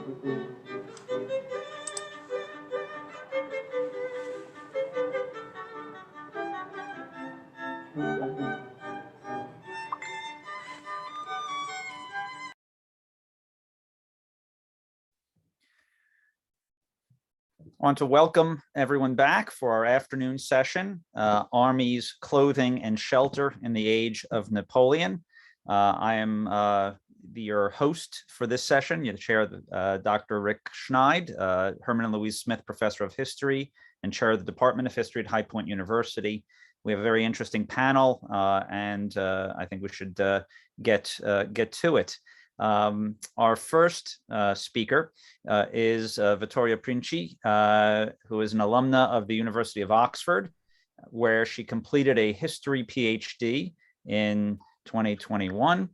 I want to welcome everyone back for our afternoon session, Armies, Clothing and Shelter in the Age of Napoleon. I am your host for this session, the chair of Dr. Rick Schneid, Herman and Louise Smith Professor of History and chair of the Department of History at High Point University. We have a very interesting panel, and I think we should get to it. Our first speaker is Vittoria Princi, who is an alumna of the University of Oxford, where she completed a history PhD in 2021.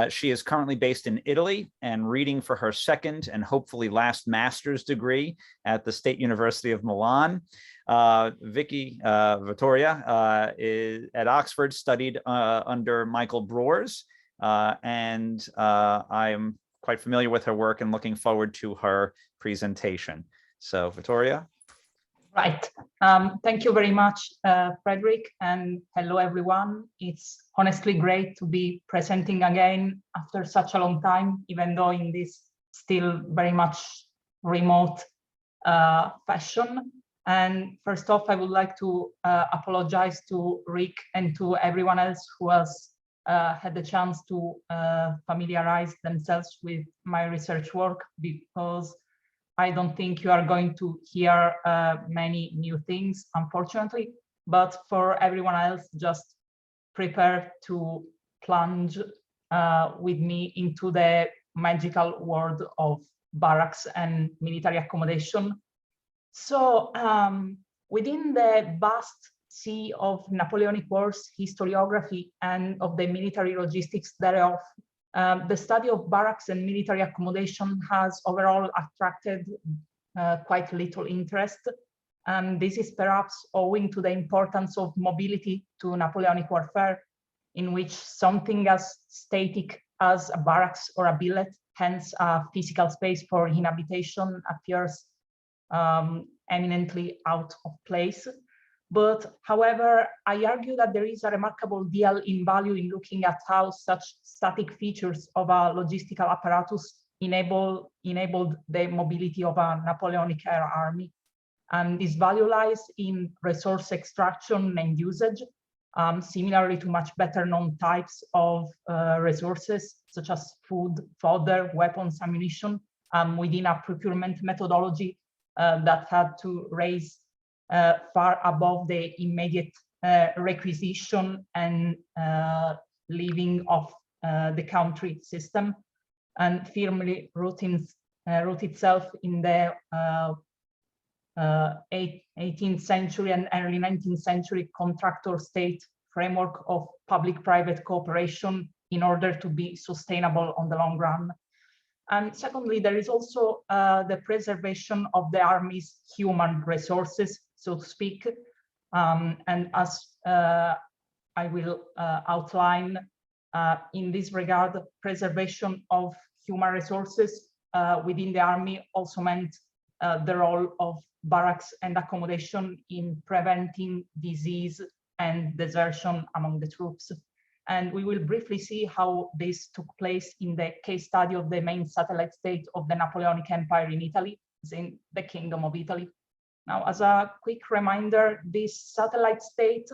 She is currently based in Italy and reading for her second and hopefully last master's degree at the State University of Milan. Vittoria is at Oxford, studied under Michael Broers. And I am quite familiar with her work and looking forward to her presentation. So, Vittoria. Right. Thank you very much, Frederick, and hello, everyone. It's honestly great to be presenting again after such a long time, even though in this still very much remote fashion. And first off, I would like to apologize to Rick and to everyone else who has had the chance to familiarize themselves with my research work, because I don't think you are going to hear many new things, unfortunately. But for everyone else, just prepare to plunge with me into the magical world of barracks and military accommodation. So within the vast sea of Napoleonic Wars historiography and of the military logistics thereof, the study of barracks and military accommodation has overall attracted quite little interest. And this is perhaps owing to the importance of mobility to Napoleonic warfare, in which something as static as a barracks or a billet, hence a physical space for inhabitation, appears eminently out of place. But however, I argue that there is a remarkable deal in value in looking at how such static features of a logistical apparatus enabled the mobility of a Napoleonic era army. And this value lies in resource extraction and usage, similarly to much better known types of resources, such as food, fodder, weapons, ammunition, within a procurement methodology that had to raise far above the immediate requisition and living of the country system, and firmly root itself in the 18th century and early 19th century contractor state framework of public-private cooperation in order to be sustainable on the long run. And secondly, there is also the preservation of the army's human resources, so to speak. And as I will outline in this regard, preservation of human resources within the army also meant the role of barracks and accommodation in preventing disease and desertion among the troops. And we will briefly see how this took place in the case study of the main satellite state of the Napoleonic Empire in Italy, in the Kingdom of Italy. Now, as a quick reminder, this satellite state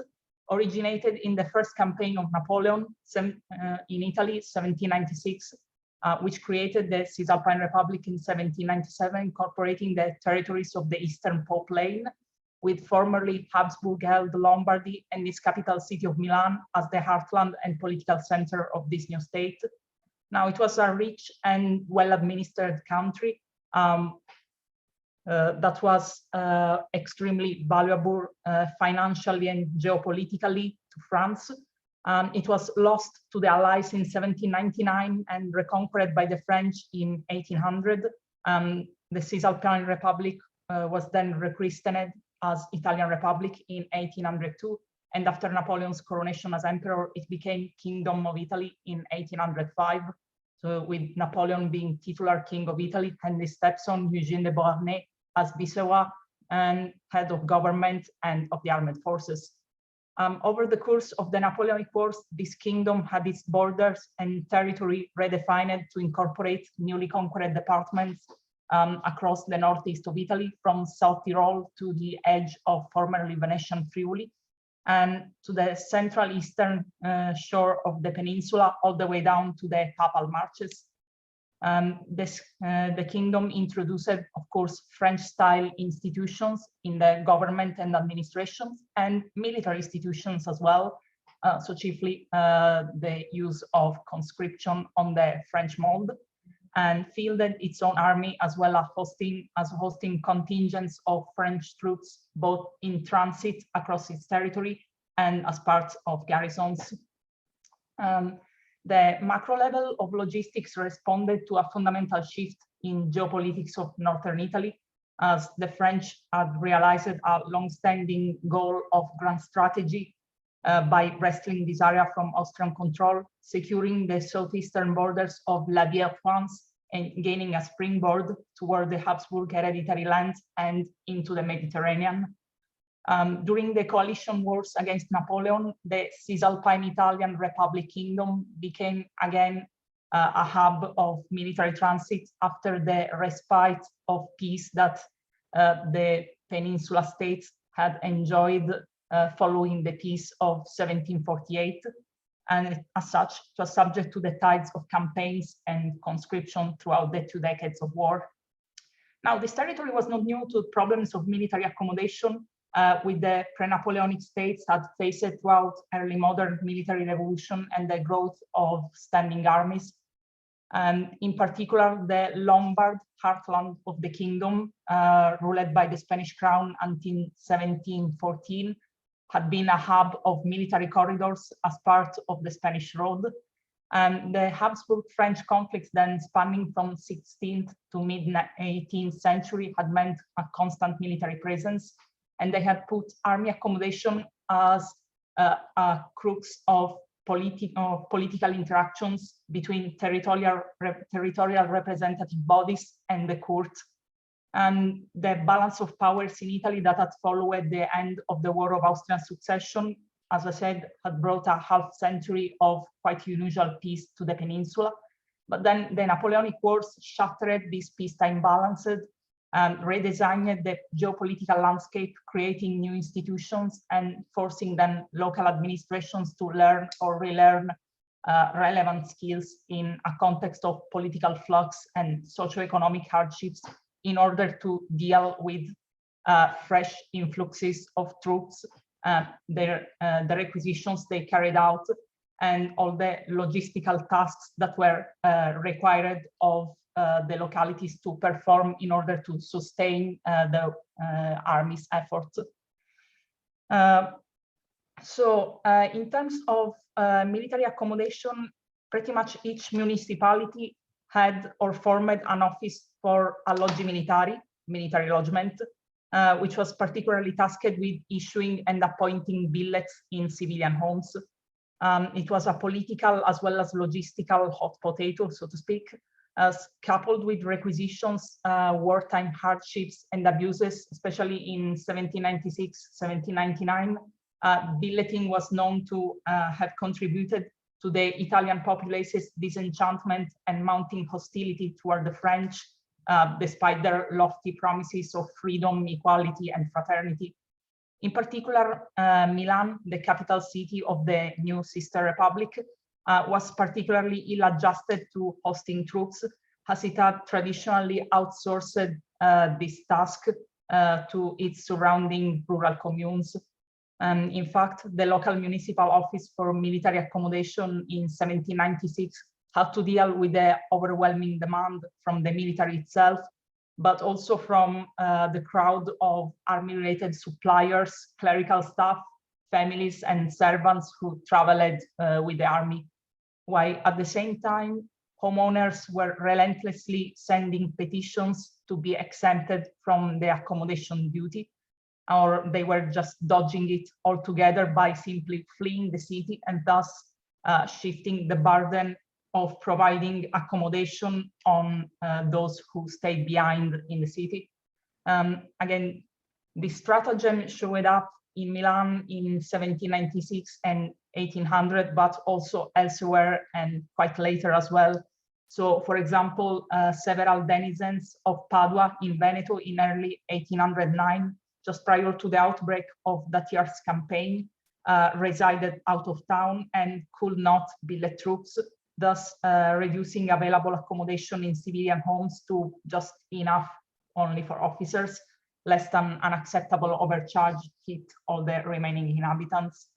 originated in the first campaign of Napoleon in Italy, 1796, which created the Cisalpine Republic in 1797, incorporating the territories of the Eastern Po Plain, with formerly Habsburg-held Lombardy and its capital city of Milan as the heartland and political center of this new state. Now, it was a rich and well-administered country that was extremely valuable financially and geopolitically to France. It was lost to the Allies in 1799 and reconquered by the French in 1800. The Cisalpine Republic was then rechristened as Italian Republic in 1802, and after Napoleon's coronation as emperor, it became Kingdom of Italy in 1805. So with Napoleon being titular king of Italy and his stepson Eugene de Beauharnais as viceroy and head of government and of the armed forces. Over the course of the Napoleonic Wars, this kingdom had its borders and territory redefined to incorporate newly conquered departments across the northeast of Italy, from South Tyrol to the edge of formerly Venetian Friuli, and to the central eastern shore of the peninsula, all the way down to the Papal Marches. The kingdom introduced, of course, French-style institutions in the government and administrations, and military institutions as well, so chiefly the use of conscription on the French mold, and fielded its own army, as well as hosting contingents of French troops, both in transit across its territory and as part of garrisons. The macro level of logistics responded to a fundamental shift in geopolitics of northern Italy, as the French had realized a long-standing goal of grand strategy by wresting this area from Austrian control, securing the southeastern borders of La Vieille France, and gaining a springboard toward the Habsburg hereditary lands and into the Mediterranean. During the coalition wars against Napoleon, the Cisalpine Italian Republic Kingdom became again a hub of military transit after the respite of peace that the Peninsula states had enjoyed following the peace of 1748, and as such was subject to the tides of campaigns and conscription throughout the 2 decades of war. Now, this territory was not new to problems of military accommodation, with the pre-Napoleonic states had faced throughout early modern military revolution and the growth of standing armies. And in particular, the Lombard heartland of the kingdom, ruled by the Spanish crown until 1714, had been a hub of military corridors as part of the Spanish Road. And the Habsburg-French conflicts, then spanning from 16th to mid-18th century, had meant a constant military presence, and they had put army accommodation as a crux of political interactions between territorial representative bodies and the court. And the balance of powers in Italy that had followed the end of the War of Austrian Succession, as I said, had brought a half-century of quite unusual peace to the peninsula. But then the Napoleonic Wars shattered this peacetime balances and redesigned the geopolitical landscape, creating new institutions and forcing then local administrations to learn or relearn relevant skills in a context of political flux and socioeconomic hardships in order to deal with fresh influxes of troops, the requisitions they carried out, and all the logistical tasks that were required of the localities to perform in order to sustain the army's efforts. So in terms of military accommodation, pretty much each municipality had or formed an office for alloggi militari, military lodgement, which was particularly tasked with issuing and appointing billets in civilian homes. It was a political as well as logistical hot potato, so to speak, as coupled with requisitions, wartime hardships and abuses, especially in 1796, 1799, billeting was known to have contributed to the Italian populace's disenchantment and mounting hostility toward the French, despite their lofty promises of freedom, equality, and fraternity. In particular, Milan, the capital city of the new sister republic, was particularly ill-adjusted to hosting troops, as it had traditionally outsourced this task to its surrounding rural communes. In fact, the local municipal office for military accommodation in 1796 had to deal with the overwhelming demand from the military itself, but also from the crowd of army-related suppliers, clerical staff, families, and servants who traveled with the army. While at the same time, homeowners were relentlessly sending petitions to be exempted from the accommodation duty, or they were just dodging it altogether by simply fleeing the city and thus shifting the burden of providing accommodation on those who stayed behind in the city. Again, this stratagem showed up in Milan in 1796 and 1800, but also elsewhere and quite later as well. So, for example, several denizens of Padua in Veneto in early 1809, just prior to the outbreak of that year's campaign, resided out of town and could not billet troops, thus reducing available accommodation in civilian homes to just enough only for officers, less than an acceptable overcharge hit all the remaining inhabitants.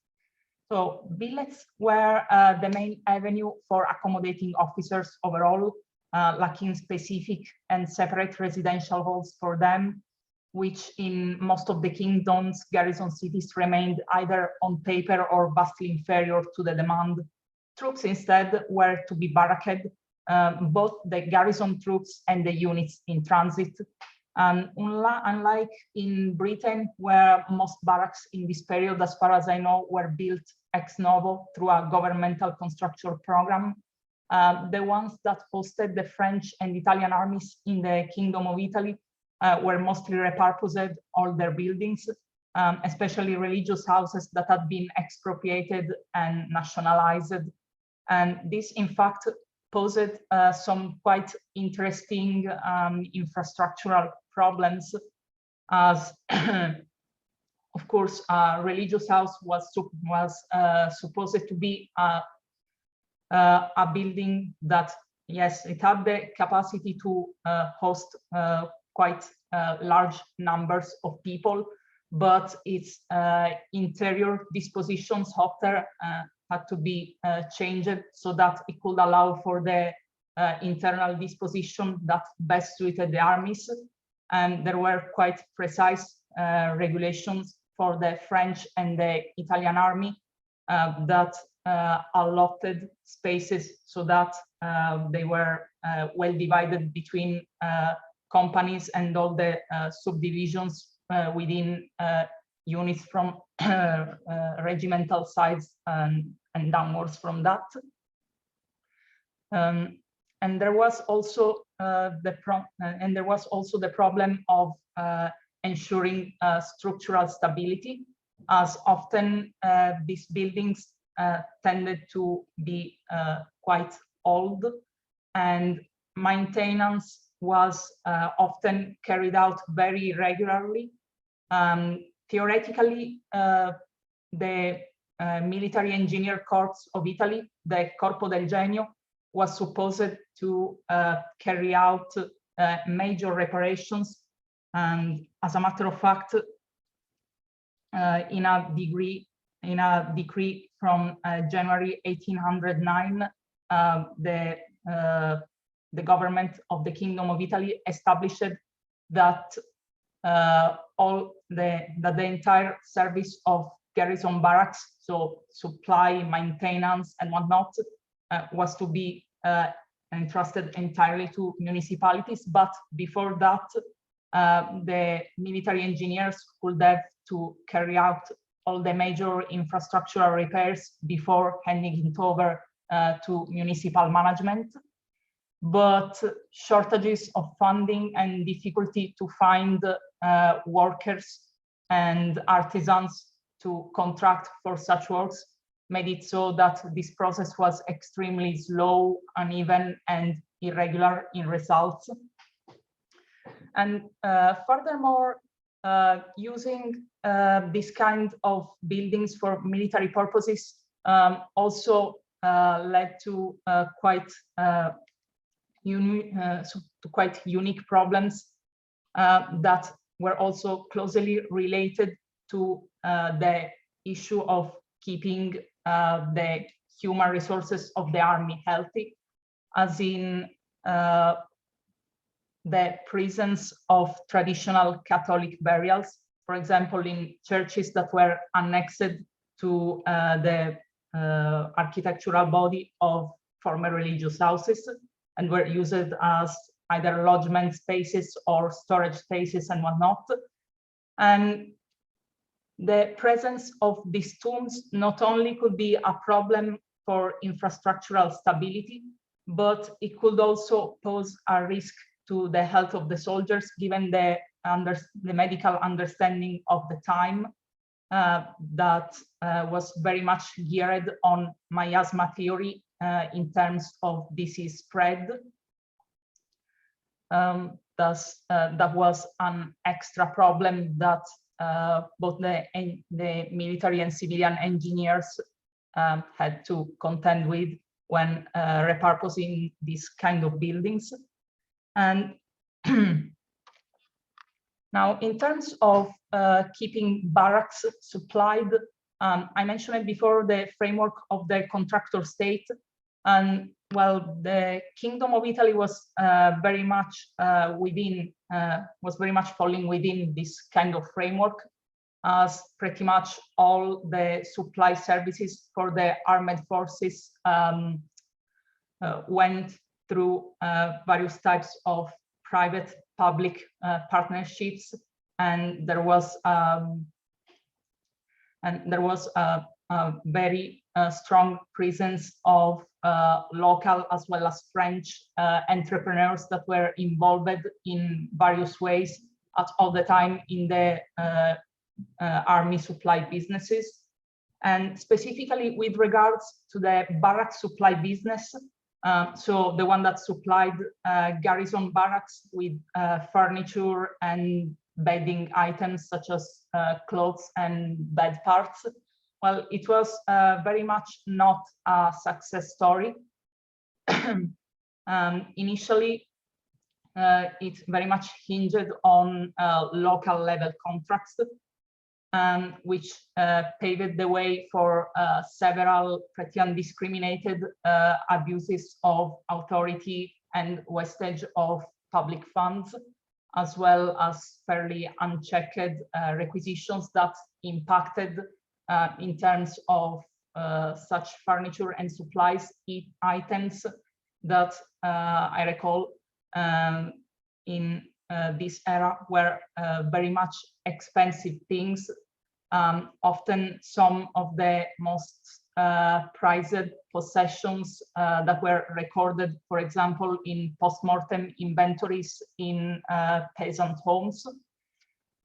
So billets were the main avenue for accommodating officers overall, lacking specific and separate residential halls for them, which in most of the kingdom's garrison cities remained either on paper or vastly inferior to the demand. Troops instead were to be barracked, both the garrison troops and the units in transit. Unlike in Britain, where most barracks in this period, as far as I know, were built ex novo through a governmental construction program, the ones that hosted the French and Italian armies in the Kingdom of Italy were mostly repurposed all their buildings, especially religious houses that had been expropriated and nationalized. And this, in fact, posed some quite interesting infrastructural problems, as of course, a religious house was supposed to be a building that, yes, it had the capacity to host quite large numbers of people, but its interior dispositions often had to be changed so that it could allow for the internal disposition that best suited the armies. And there were quite precise regulations for the French and the Italian army that allotted spaces so that they were well divided between companies and all the subdivisions within units from regimental sides and downwards from that. And there was also the problem of ensuring structural stability, as often these buildings tended to be quite old, and maintenance was often carried out very regularly. Theoretically, the military engineer corps of Italy, the Corpo del Genio, was supposed to carry out major reparations, and as a matter of fact, in a decree from January 1809, the government of the Kingdom of Italy established that the entire service of garrison barracks, so supply, maintenance, and whatnot, was to be entrusted entirely to municipalities. But before that, the military engineers could have to carry out all the major infrastructural repairs before handing it over to municipal management. But shortages of funding and difficulty to find workers and artisans to contract for such works made it so that this process was extremely slow, uneven, and irregular in results. And furthermore, using this kind of buildings for military purposes also led to quite unique problems that were also closely related to the issue of keeping the human resources of the army healthy, as in the presence of traditional Catholic burials, for example, in churches that were annexed to the architectural body of former religious houses and were used as either lodgement spaces or storage spaces and whatnot. And the presence of these tombs not only could be a problem for infrastructural stability, but it could also pose a risk to the health of the soldiers, given the medical understanding of the time that was very much geared on miasma theory in terms of disease spread. Thus, that was an extra problem that both the military and civilian engineers had to contend with when repurposing these kind of buildings. And now, in terms of keeping barracks supplied, I mentioned it before, the framework of the contractor state. And well, the Kingdom of Italy was very much falling within this kind of framework, as pretty much all the supply services for the armed forces went through various types of private-public partnerships, and there was a very strong presence of local as well as French entrepreneurs that were involved in various ways at all the time in the army supply businesses. And specifically with regards to the barrack supply business, so the one that supplied garrison barracks with furniture and bedding items such as clothes and bed parts, well, it was very much not a success story. Initially, it very much hinged on local level contracts, which paved the way for several pretty undiscriminated abuses of authority and wastage of public funds, as well as fairly unchecked requisitions that impacted in terms of such furniture and supplies items that I recall in this era were very much expensive things. Often some of the most prized possessions that were recorded, for example, in post-mortem inventories in peasant homes.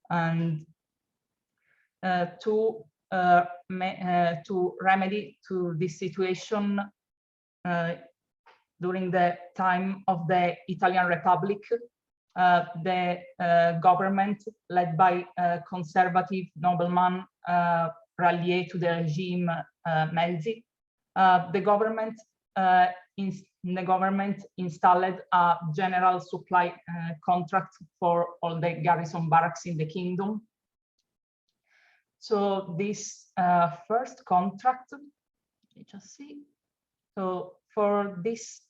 And to remedy to this situation during the time of the Italian Republic, the government, led by conservative nobleman rallié to the regime Melzi, the government installed a general supply contract for all the garrison barracks in the kingdom. So this first contract, let me just see. So for this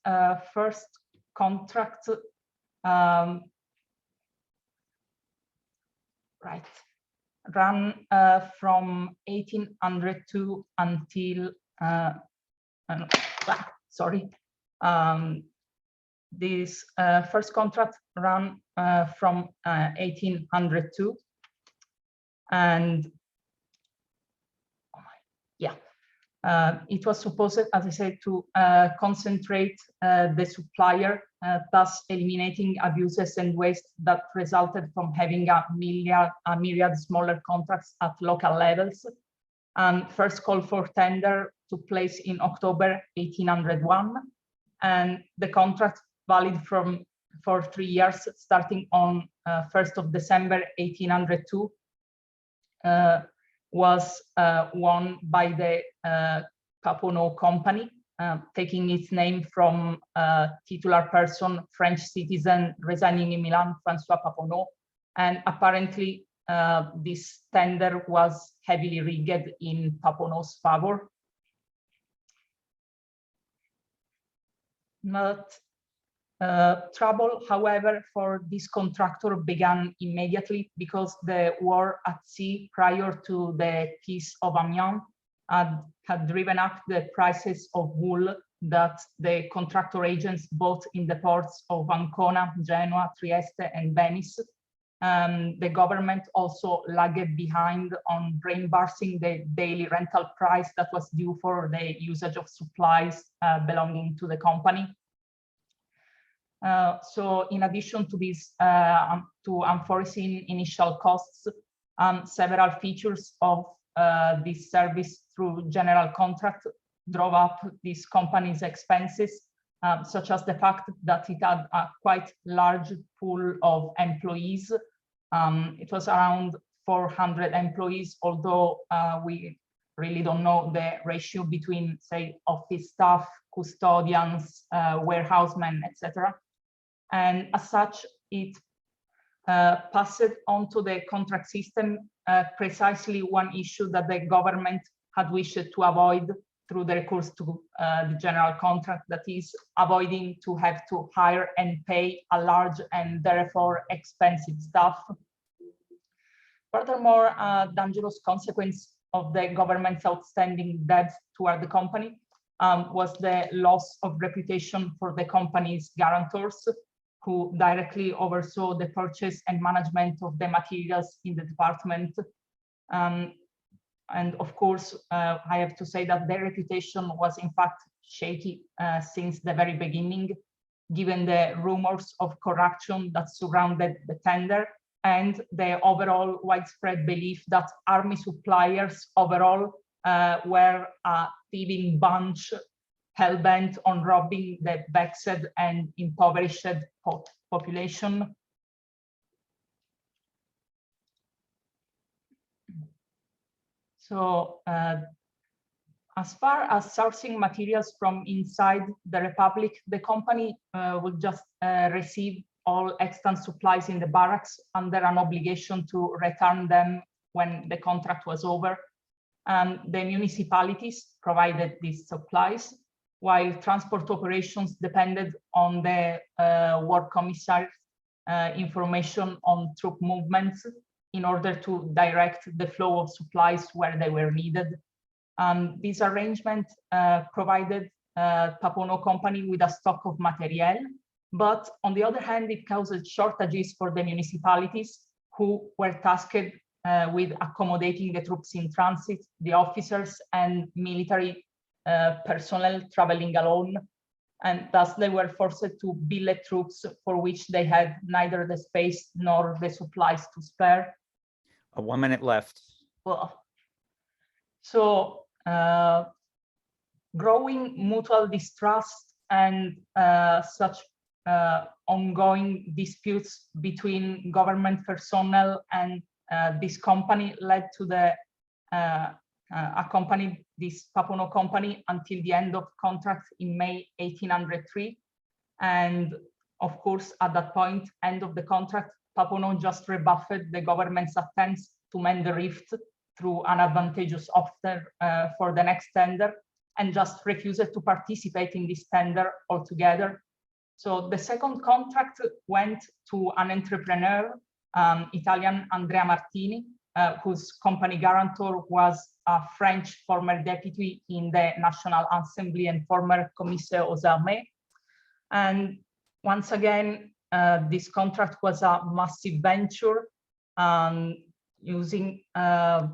first contract, right, ran from 1802 until sorry. This first contract ran from 1802, and it was supposed, as I said, to concentrate the supplier, thus eliminating abuses and waste that resulted from having a myriad smaller contracts at local levels. And first call for tender took place in October 1801, and the contract valid for 3 years, starting on 1st of December 1802. Was won by the Paponneau Company, taking its name from titular person, French citizen residing in Milan, François Paponneau. And apparently this tender was heavily rigged in Paponneau's favor. But trouble, however, for this contractor began immediately, because the war at sea prior to the Peace of Amiens had driven up the prices of wool that the contractor agents bought in the ports of Ancona, Genoa, Trieste, and Venice. The government also lagged behind on reimbursing the daily rental price that was due for the usage of supplies belonging to the company. So in addition to these, to unforeseen initial costs, several features of this service through general contract drove up this company's expenses, such as the fact that it had a quite large pool of employees. It was around 400 employees, although we really don't know the ratio between, say, office staff, custodians, warehousemen, etc. And as such, it passed on to the contract system precisely one issue that the government had wished to avoid through the recourse to the general contract, that is, avoiding to have to hire and pay a large and therefore expensive staff. Furthermore, a dangerous consequence of the government's outstanding debt toward the company was the loss of reputation for the company's guarantors, who directly oversaw the purchase and management of the materials in the department. And of course, I have to say that their reputation was in fact shaky since the very beginning, given the rumors of corruption that surrounded the tender and the overall widespread belief that army suppliers overall were a thieving bunch hell-bent on robbing the vexed and impoverished population. So as far as sourcing materials from inside the Republic, the company would just receive all extant supplies in the barracks under an obligation to return them when the contract was over. The municipalities provided these supplies, while transport operations depended on the war commissar's information on troop movements in order to direct the flow of supplies where they were needed. This arrangement provided Papono Company with a stock of materiel, but on the other hand, it caused shortages for the municipalities, who were tasked with accommodating the troops in transit, the officers and military personnel traveling alone, and thus they were forced to billet troops for which they had neither the space nor the supplies to spare. 1 minute left. Well, so growing mutual distrust and such ongoing disputes between government personnel and this company led to the accompanied this Papono Company until the end of contract in May 1803. And of course, at that point, end of the contract, Papono just rebuffed the government's attempts to mend the rift through an advantageous offer for the next tender, and just refused to participate in this tender altogether. So the second contract went to an entrepreneur, Italian Andrea Martini, whose company guarantor was a French former deputy in the National Assembly and former commissaire aux armées. And once again, this contract was a massive venture, using a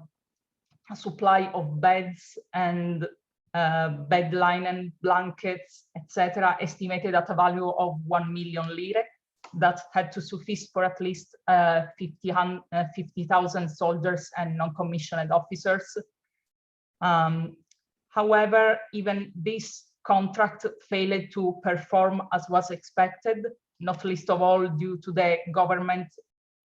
supply of beds and bed linen, blankets, etc., estimated at a value of 1 million lire, that had to suffice for at least 50,000 soldiers and non-commissioned officers. However, even this contract failed to perform as was expected, not least of all due to the government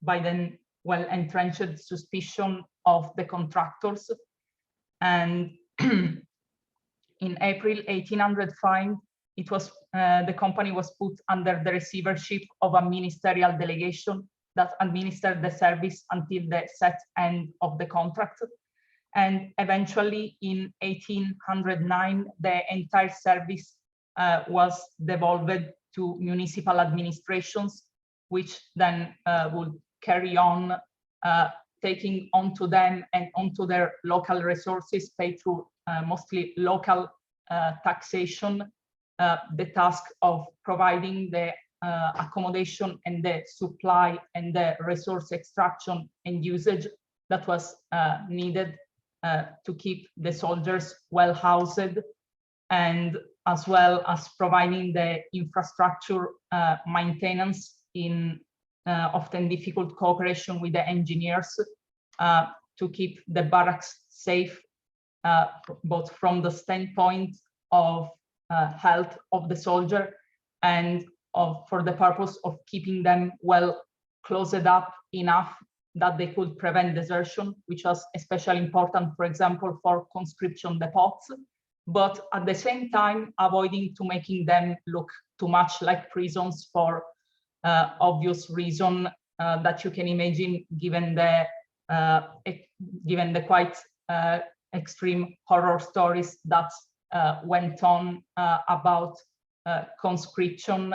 by then well-entrenched suspicion of the contractors. And in April 1805, it was the company was put under the receivership of a ministerial delegation that administered the service until the set end of the contract. And eventually in 1809, the entire service was devolved to municipal administrations, which then would carry on taking onto them and onto their local resources paid through mostly local taxation, the task of providing the accommodation and the supply and the resource extraction and usage that was needed to keep the soldiers well housed. And as well as providing the infrastructure maintenance in often difficult cooperation with the engineers to keep the barracks safe, both from the standpoint of health of the soldier and for the purpose of keeping them well closed up enough that they could prevent desertion, which was especially important, for example, for conscription depots, but at the same time avoiding to making them look too much like prisons for obvious reason that you can imagine, given the quite extreme horror stories that went on about conscription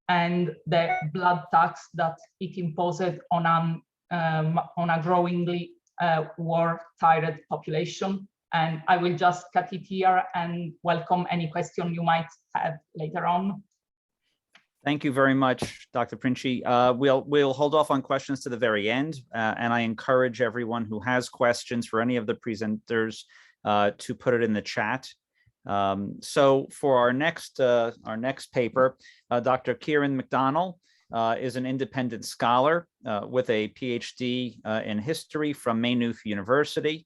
and the blood tax that it imposed on a growingly war-tired population. And I will just cut it here and welcome any question you might have later on. Thank you very much, Dr. Princi. We'll hold off on questions to the very end, and I encourage everyone who has questions for any of the presenters to put it in the chat. So for our next paper, Dr. Ciarán McDonnell is an independent scholar with a PhD in history from Maynooth University.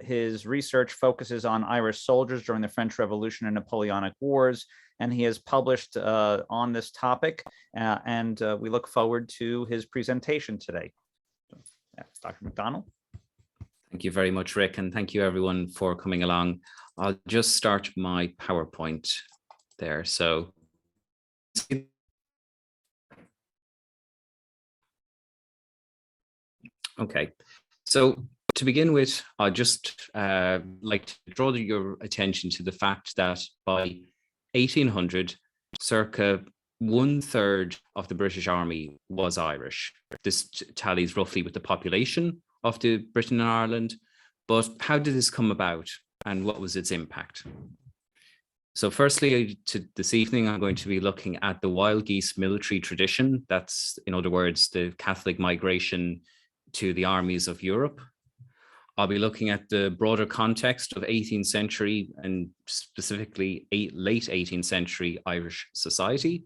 His research focuses on Irish soldiers during the French Revolution and Napoleonic Wars, and he has published on this topic, and we look forward to his presentation today. Dr. McDonnell. Thank you very much, Rick, and thank you everyone for coming along. I'll just start my PowerPoint there. So, okay. So to begin with, I'd just like to draw your attention to the fact that by 1800, circa 1/3 of the British Army was Irish. This tallies roughly with the population of the Britain and Ireland, but how did this come about and what was its impact? So firstly, this evening, I'm going to be looking at the wild geese military tradition. That's, in other words, the Catholic migration to the armies of Europe. I'll be looking at the broader context of 18th century and specifically late 18th century Irish society,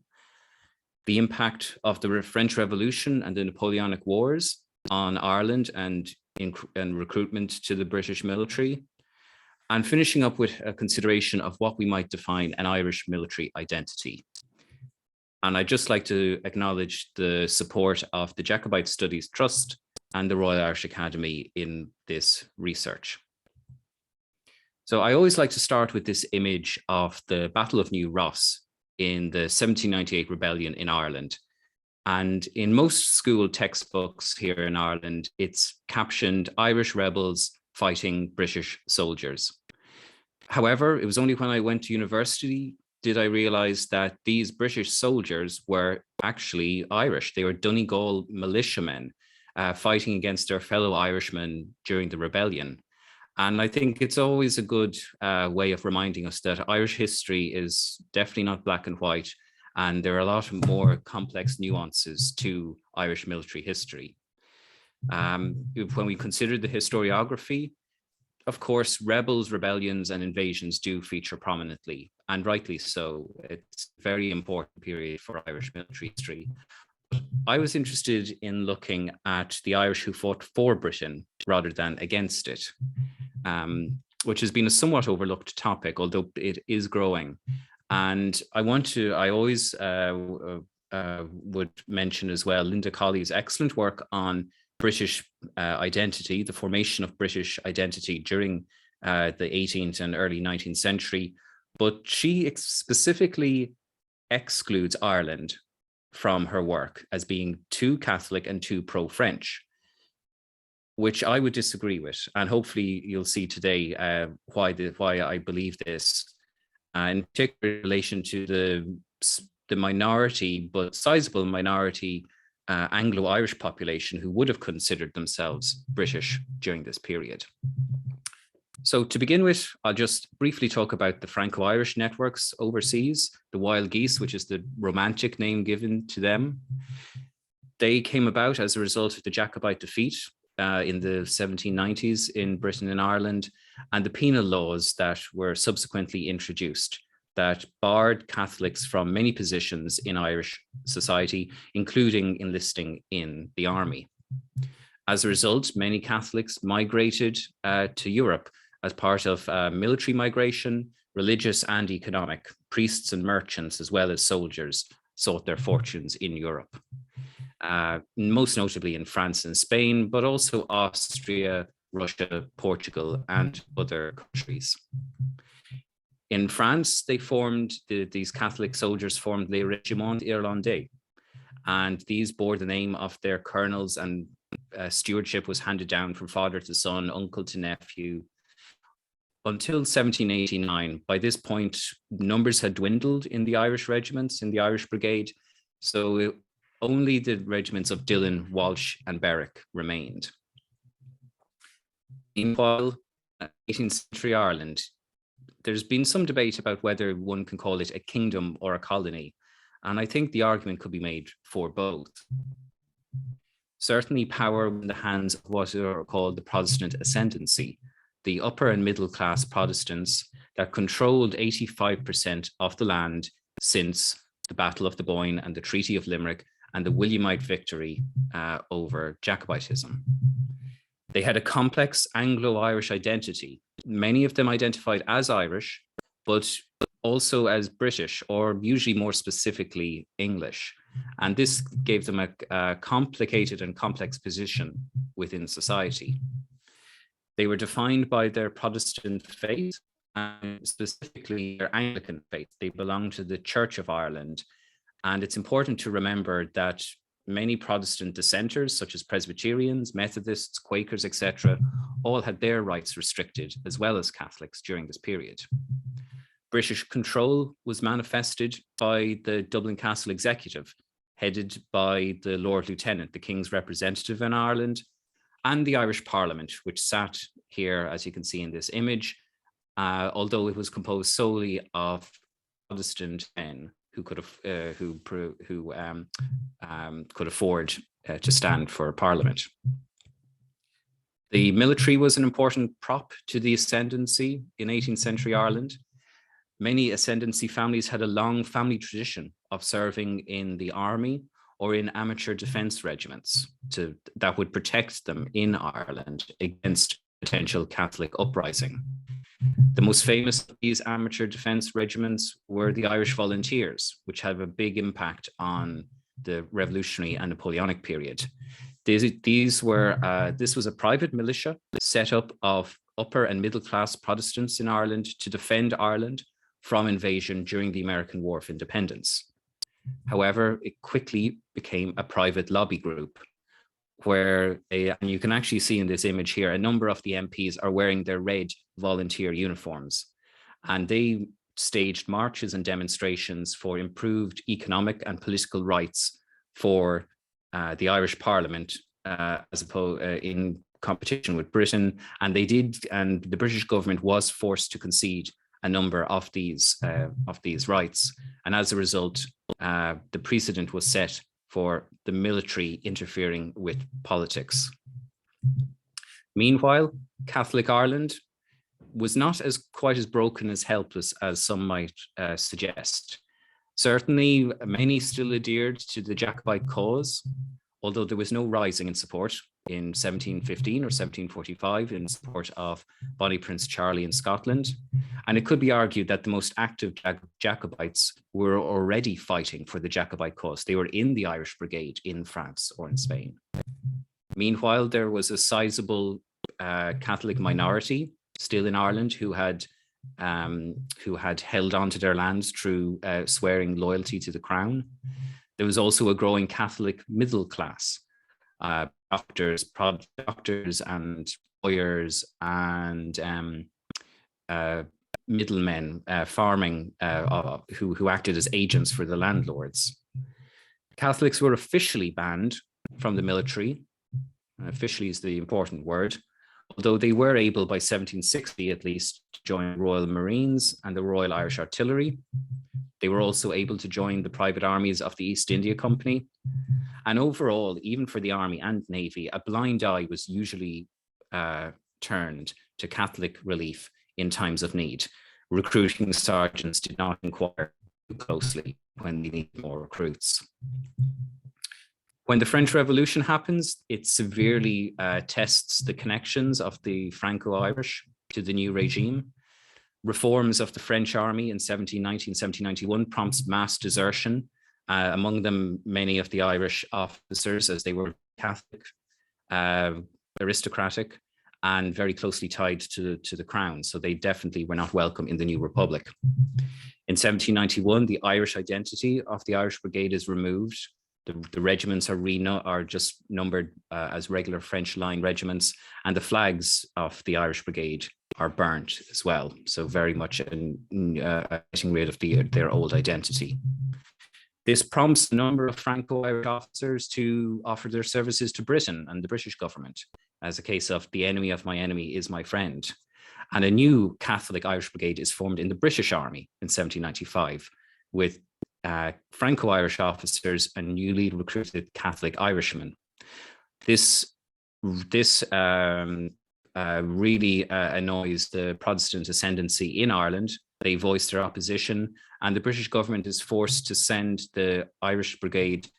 the impact of the French Revolution and the Napoleonic Wars on Ireland and recruitment to the British military, and finishing up with a consideration of what we might define an Irish military identity. And I'd just like to acknowledge the support of the Jacobite Studies Trust and the Royal Irish Academy in this research. So I always like to start with this image of the Battle of New Ross in the 1798 rebellion in Ireland. And in most school textbooks here in Ireland, it's captioned Irish rebels fighting British soldiers. However, it was only when I went to university did I realize that these British soldiers were actually Irish. They were Donegal militiamen fighting against their fellow Irishmen during the rebellion. And I think it's always a good way of reminding us that Irish history is definitely not black and white, and there are a lot more complex nuances to Irish military history. When we consider the historiography, of course, rebels, rebellions, and invasions do feature prominently, and rightly so. It's a very important period for Irish military history. I was interested in looking at the Irish who fought for Britain rather than against it, which has been a somewhat overlooked topic, although it is growing. And I always would mention as well Linda Colley's excellent work on British identity, the formation of British identity during the 18th and early 19th century, but she specifically excludes Ireland from her work as being too Catholic and too pro-French, which I would disagree with. And hopefully you'll see today why I believe this, in particular in relation to the minority, but sizable minority Anglo-Irish population who would have considered themselves British during this period. So to begin with, I'll just briefly talk about the Franco-Irish networks overseas, the Wild Geese, which is the romantic name given to them. They came about as a result of the Jacobite defeat in the 1790s in Britain and Ireland, and the penal laws that were subsequently introduced that barred Catholics from many positions in Irish society, including enlisting in the army. As a result, many Catholics migrated to Europe as part of military migration, religious and economic. Priests and merchants, as well as soldiers, sought their fortunes in Europe, most notably in France and Spain, but also Austria, Russia, Portugal, and other countries. In France, they formed, these Catholic soldiers formed les Regiments Irlandais, and these bore the name of their colonels, and stewardship was handed down from father to son, uncle to nephew, until 1789. By this point, numbers had dwindled in the Irish regiments, in the Irish Brigade, so only the regiments of Dillon, Walsh, and Barracks remained. Meanwhile, 18th century Ireland, there's been some debate about whether one can call it a kingdom or a colony, and I think the argument could be made for both. Certainly, power was in the hands of what are called the Protestant ascendancy, the upper and middle class Protestants that controlled 85% of the land since the Battle of the Boyne and the Treaty of Limerick and the Williamite victory over Jacobitism. They had a complex Anglo-Irish identity. Many of them identified as Irish, but also as British, or usually more specifically English. And this gave them a complicated and complex position within society. They were defined by their Protestant faith, and specifically their Anglican faith. They belonged to the Church of Ireland. And it's important to remember that many Protestant dissenters, such as Presbyterians, Methodists, Quakers, etc., all had their rights restricted, as well as Catholics, during this period. British control was manifested by the Dublin Castle Executive, headed by the Lord Lieutenant, the King's representative in Ireland, and the Irish Parliament, which sat here, as you can see in this image, although it was composed solely of Protestant men who could afford to stand for Parliament. The military was an important prop to the ascendancy in 18th century Ireland. Many ascendancy families had a long family tradition of serving in the army or in amateur defence regiments that would protect them in Ireland against potential Catholic uprising. The most famous of these amateur defence regiments were the Irish Volunteers, which have a big impact on the Revolutionary and Napoleonic period. This was a private militia set up of upper and middle class Protestants in Ireland to defend Ireland from invasion during the American War of Independence. However, it quickly became a private lobby group where and you can actually see in this image here, a number of the MPs are wearing their red volunteer uniforms, and they staged marches and demonstrations for improved economic and political rights for the Irish Parliament, as opposed in competition with Britain, and the British government was forced to concede a number of these rights, and as a result, the precedent was set for the military interfering with politics. Meanwhile, Catholic Ireland was not quite as broken as helpless as some might suggest. Certainly, many still adhered to the Jacobite cause, although there was no rising in support in 1715 or 1745 in support of Bonnie Prince Charlie in Scotland. And it could be argued that the most active Jacobites were already fighting for the Jacobite cause. They were in the Irish Brigade in France or in Spain. Meanwhile, there was a sizable Catholic minority still in Ireland who had held on to their lands through swearing loyalty to the crown. There was also a growing Catholic middle class, doctors and lawyers and middlemen farming who acted as agents for the landlords. Catholics were officially banned from the military. Officially is the important word, although they were able by 1760 at least to join Royal Marines and the Royal Irish Artillery. They were also able to join the private armies of the East India Company. And overall, even for the Army and Navy, a blind eye was usually turned to Catholic relief in times of need. recruiting sergeants did not inquire too closely when they needed more recruits. When the French Revolution happens, it severely tests the connections of the Franco-Irish to the new regime. Reforms of the French army in 1790 and 1791 prompts mass desertion, among them many of the Irish officers, as they were Catholic, aristocratic, and very closely tied to the crown. So they definitely were not welcome in the new republic. In 1791, the Irish identity of the Irish Brigade is removed. The regiments are just numbered as regular French line regiments, and the flags of the Irish Brigade are burnt as well. So very much getting rid of their old identity. This prompts a number of Franco-Irish officers to offer their services to Britain and the British government, as a case of the enemy of my enemy is my friend. And a new Catholic Irish Brigade is formed in the British Army in 1795 with Franco-Irish officers and newly recruited Catholic Irishmen. This really annoys the Protestant ascendancy in Ireland. They voice their opposition, and the British government is forced to send the Irish Brigade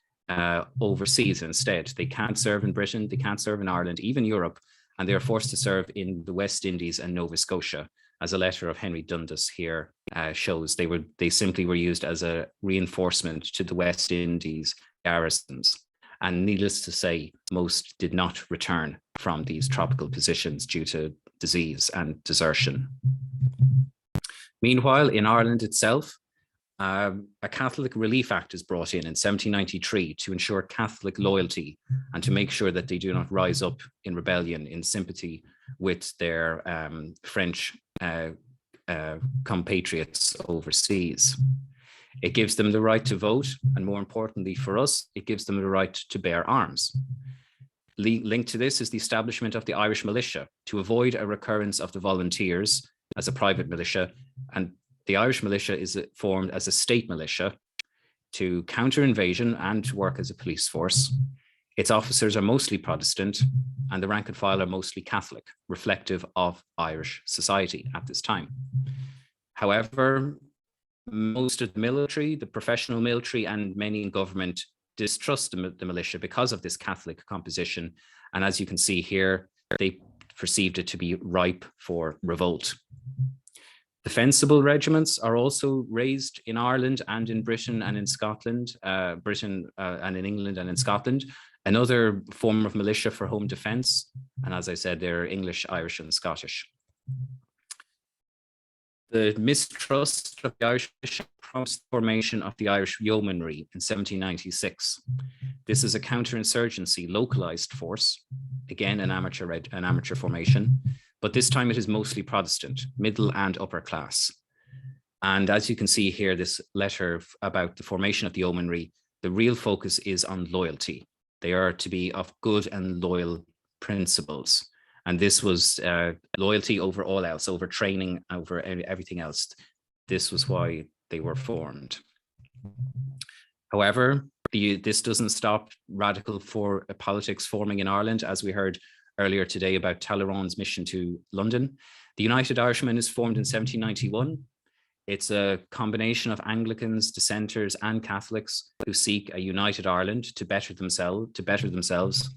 overseas instead. They can't serve in Britain, they can't serve in Ireland, even Europe, and they are forced to serve in the West Indies and Nova Scotia. As a letter of Henry Dundas here shows, they simply were used as a reinforcement to the West Indies garrisons. And needless to say, most did not return from these tropical positions due to disease and desertion. Meanwhile, in Ireland itself, a Catholic Relief Act is brought in 1793 to ensure Catholic loyalty and to make sure that they do not rise up in rebellion in sympathy with their French compatriots overseas. It gives them the right to vote, and more importantly for us, it gives them the right to bear arms. Linked to this is the establishment of the Irish militia to avoid a recurrence of the volunteers as a private militia, and the Irish militia is formed as a state militia to counter invasion and to work as a police force. Its officers are mostly Protestant, and the rank and file are mostly Catholic, reflective of Irish society at this time. However, most of the military, the professional military, and many in government distrust the militia because of this Catholic composition. And as you can see here, they perceived it to be ripe for revolt. Defensible regiments are also raised in Ireland and in Britain and in Scotland, and in England and in Scotland. Another form of militia for home defence, and as I said, they're English, Irish, and Scottish. The mistrust of the Irish militia prompts the formation of the Irish Yeomanry in 1796. This is a counterinsurgency localised force, again an amateur formation, but this time it is mostly Protestant, middle and upper class. And as you can see here, this letter about the formation of the Yeomanry, the real focus is on loyalty. They are to be of good and loyal principles. And this was loyalty over all else, over training, over everything else. This was why they were formed. However, this doesn't stop radical politics forming in Ireland, as we heard earlier today about Talleyrand's mission to London. The United Irishmen is formed in 1791. It's a combination of Anglicans, dissenters, and Catholics who seek a united Ireland to better themselves.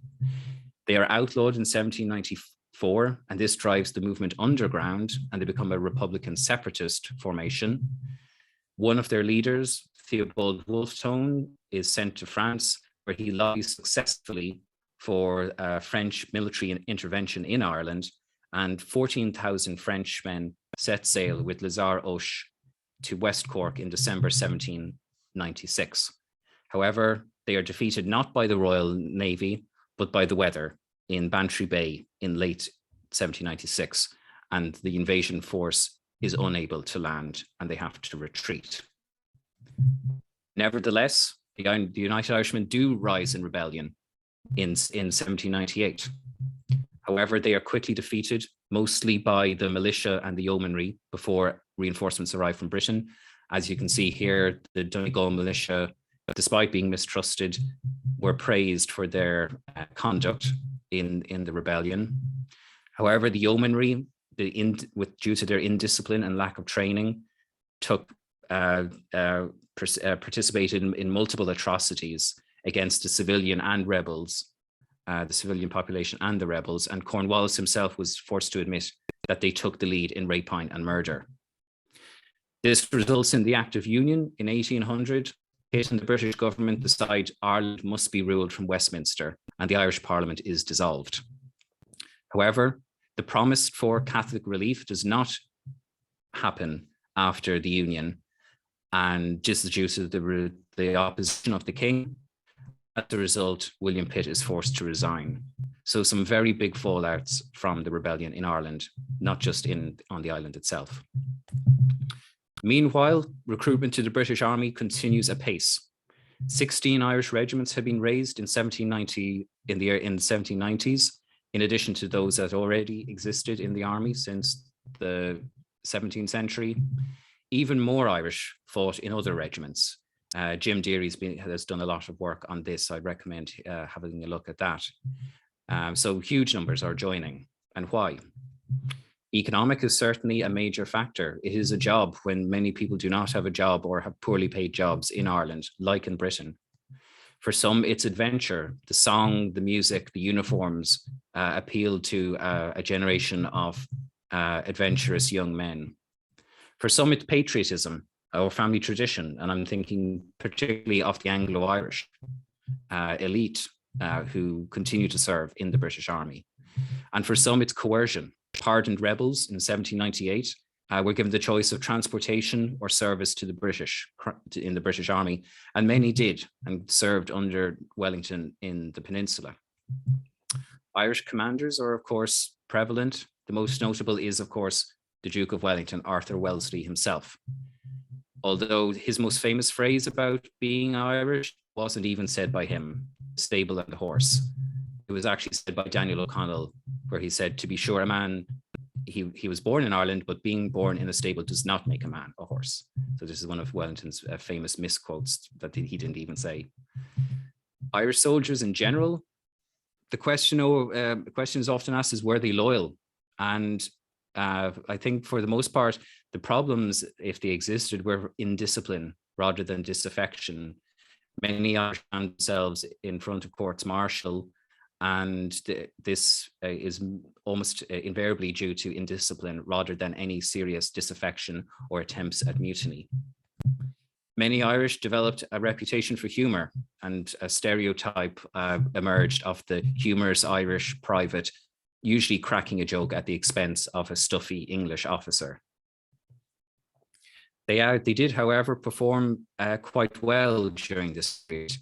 They are outlawed in 1794, and this drives the movement underground, and they become a Republican separatist formation. One of their leaders, Theobald Wolfe-Tone, is sent to France, where he lobbies successfully for French military intervention in Ireland, and 14,000 Frenchmen set sail with Lazare Hoche to West Cork in December 1796. However, they are defeated not by the Royal Navy, but by the weather in Bantry Bay in late 1796, and the invasion force is unable to land and they have to retreat. Nevertheless, the United Irishmen do rise in rebellion in 1798. However, they are quickly defeated, mostly by the militia and the yeomanry before reinforcements arrive from Britain. As you can see here, the Donegal militia, despite being mistrusted, were praised for their conduct in the rebellion. However, the yeomanry due to their indiscipline and lack of training, participated in multiple atrocities against the civilian and rebels, the civilian population and the rebels, and Cornwallis himself was forced to admit that they took the lead in rapine and murder. This results in the Act of Union in 1800, and the British government decide Ireland must be ruled from Westminster, and the Irish Parliament is dissolved. However, the promise for Catholic relief does not happen after the Union, and just due to the opposition of the King. As a result, William Pitt is forced to resign. So some very big fallouts from the rebellion in Ireland, not just on the island itself. Meanwhile, recruitment to the British Army continues apace. 16 Irish regiments had been raised in 1790 in the 1790s, in addition to those that already existed in the army since the 17th century. Even more Irish fought in other regiments. Jim Deary has done a lot of work on this. I'd recommend having a look at that. So huge numbers are joining. And why? Economic is certainly a major factor. It is a job when many people do not have a job or have poorly paid jobs in Ireland, like in Britain. For some, it's adventure. The song, the music, the uniforms appeal to a generation of adventurous young men. For some, it's patriotism or family tradition, and I'm thinking particularly of the Anglo-Irish elite who continue to serve in the British Army. And for some, it's coercion. Pardoned rebels in 1798 were given the choice of transportation or service to the British in the British Army, and many did and served under Wellington in the peninsula. Irish commanders are, of course, prevalent. The most notable is, of course, the Duke of Wellington, Arthur Wellesley himself. Although his most famous phrase about being Irish wasn't even said by him, stable and the horse. It was actually said by Daniel O'Connell, where he said, to be sure, a man, he was born in Ireland, but being born in a stable does not make a man a horse. So this is one of Wellington's famous misquotes that he didn't even say. Irish soldiers in general, the question is often asked is, were they loyal? And I think for the most part, the problems, if they existed, were indiscipline rather than disaffection. Many Irish found themselves in front of courts martial, and this is almost invariably due to indiscipline rather than any serious disaffection or attempts at mutiny. Many Irish developed a reputation for humor, and a stereotype emerged of the humorous Irish private, usually cracking a joke at the expense of a stuffy English officer. They did, however, perform quite well during this period.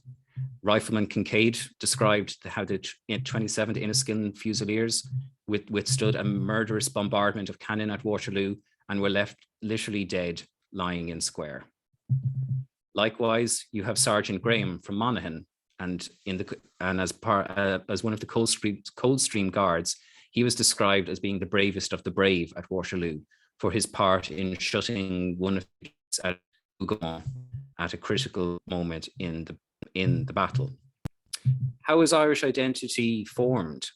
Rifleman Kincaid described how the 27th Inniskillen Fusiliers withstood a murderous bombardment of cannon at Waterloo and were left literally dead, lying in square. Likewise, you have Sergeant Graham from Monaghan, and as one of the Coldstream Guards, he was described as being the bravest of the brave at Waterloo for his part in shutting one of the at a critical moment in the battle. How is Irish identity formed?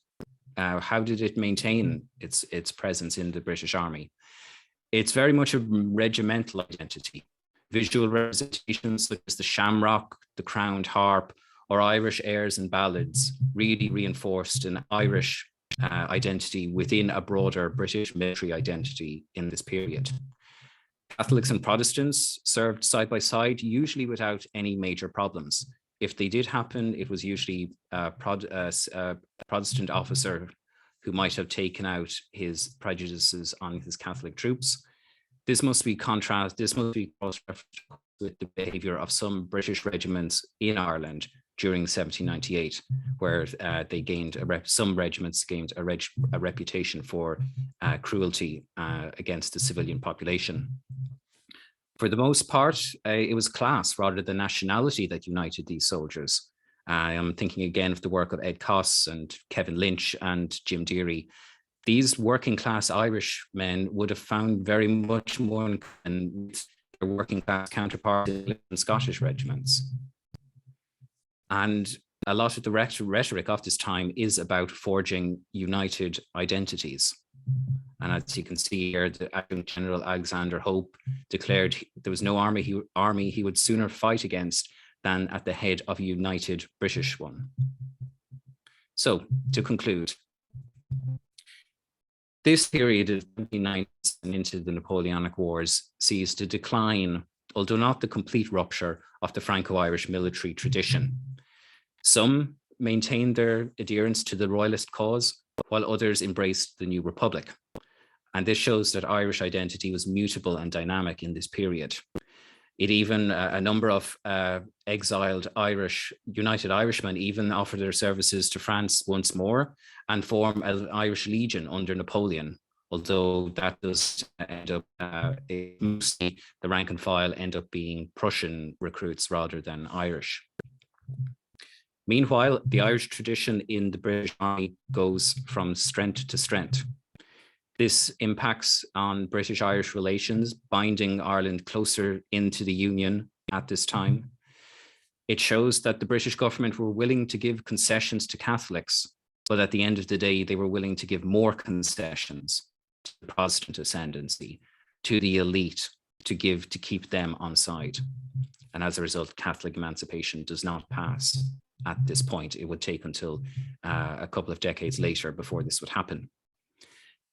How did it maintain its presence in the British Army? It's very much a regimental identity. Visual representations such as the shamrock, the crowned harp, or Irish airs and ballads really reinforced an Irish identity within a broader British military identity in this period. Catholics and Protestants served side by side, usually without any major problems. If they did happen, it was usually a Protestant officer who might have taken out his prejudices on his Catholic troops. This must be cross-referenced with the behaviour of some British regiments in Ireland during 1798, where some regiments gained a reputation for cruelty against the civilian population. For the most part, it was class rather than nationality that united these soldiers. I'm thinking again of the work of Ed Coss and Kevin Lynch and Jim Deary. These working class Irish men would have found very much more in common with their working class counterparts in Scottish regiments. And a lot of the rhetoric of this time is about forging united identities. And as you can see here, the Adjutant General Alexander Hope declared there was no army he would sooner fight against than at the head of a united British one. So, to conclude, this period of 1990s and into the Napoleonic Wars sees the decline, although not the complete rupture, of the Franco-Irish military tradition. Some maintained their adherence to the royalist cause, while others embraced the new republic. And this shows that Irish identity was mutable and dynamic in this period. It even, a number of exiled United Irishmen even offered their services to France once more and form an Irish Legion under Napoleon, although that does end up, mostly the rank and file end up being Prussian recruits rather than Irish. Meanwhile, the Irish tradition in the British Army goes from strength to strength. This impacts on British-Irish relations, binding Ireland closer into the Union at this time. It shows that the British government were willing to give concessions to Catholics, but at the end of the day, they were willing to give more concessions to the Protestant ascendancy, to the elite, to keep them on side. And as a result, Catholic emancipation does not pass at this point. It would take until a couple of decades later before this would happen.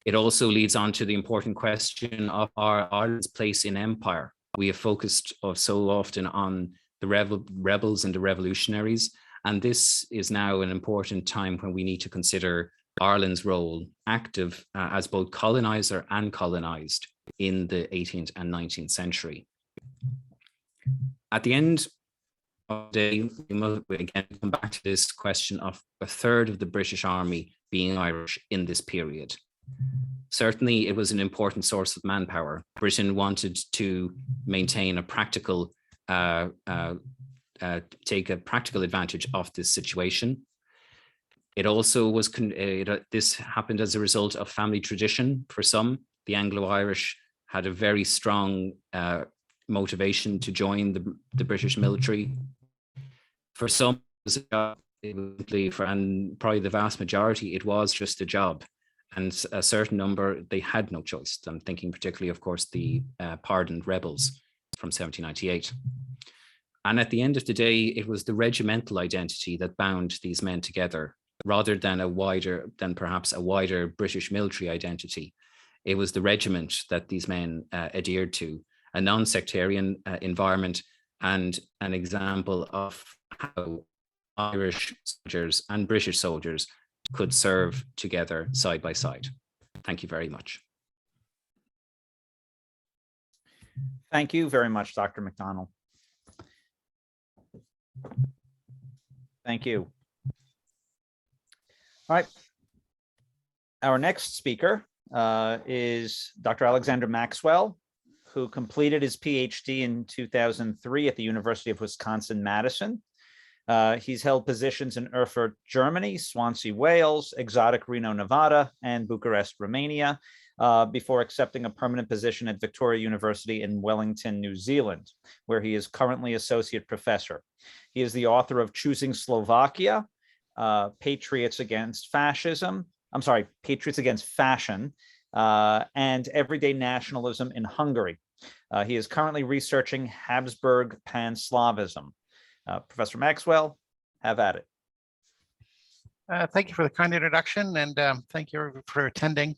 It also leads on to the important question of Ireland's place in empire. We have focused so often on the rebels and the revolutionaries, and this is now an important time when we need to consider Ireland's role active as both colonizer and colonized in the 18th and 19th century. At the end of the day, we must again come back to this question of a third of the British Army being Irish in this period. Certainly, it was an important source of manpower. Britain wanted to maintain a practical, take a practical advantage of this situation. It also was, this happened as a result of family tradition for some. The Anglo-Irish had a very strong motivation to join the British military. For some, and probably the vast majority, it was just a job. And a certain number, they had no choice. I'm thinking particularly, of course, the pardoned rebels from 1798. And at the end of the day, it was the regimental identity that bound these men together, rather than perhaps a wider British military identity. It was the regiment that these men adhered to, a non-sectarian environment, and an example of how Irish soldiers and British soldiers could serve together side by side. Thank you very much. Thank you very much, Dr. McDonnell. Thank you. All right. Our next speaker is Dr. Alexander Maxwell, who completed his PhD in 2003 at the University of Wisconsin-Madison. He's held positions in Erfurt, Germany, Swansea, Wales, Exotic, Reno, Nevada, and Bucharest, Romania, before accepting a permanent position at Victoria University in Wellington, New Zealand, where he is currently associate professor. He is the author of Choosing Slovakia, Patriots Against Fascism, Patriots Against Fashion, and Everyday Nationalism in Hungary. He is currently researching Habsburg Pan-Slavism. Professor Maxwell, have at it. Thank you for the kind introduction, and thank you for attending.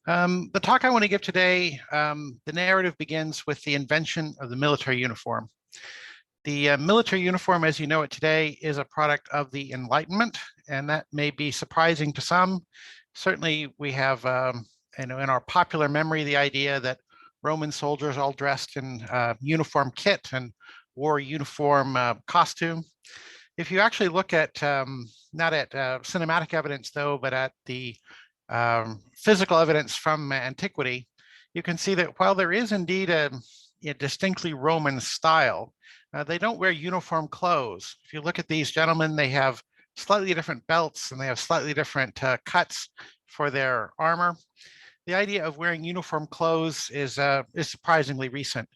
The talk I want to give today, the narrative begins with the invention of the military uniform. The military uniform, as you know it today, is a product of the Enlightenment, and that may be surprising to some. Certainly, we have, in our popular memory, the idea that Roman soldiers all dressed in uniform kit and wore uniform costume. If you actually look at, not at cinematic evidence though, but at the physical evidence from antiquity, you can see that while there is indeed a distinctly Roman style, they don't wear uniform clothes. If you look at these gentlemen, they have slightly different belts and they have slightly different cuts for their armor. The idea of wearing uniform clothes is surprisingly recent.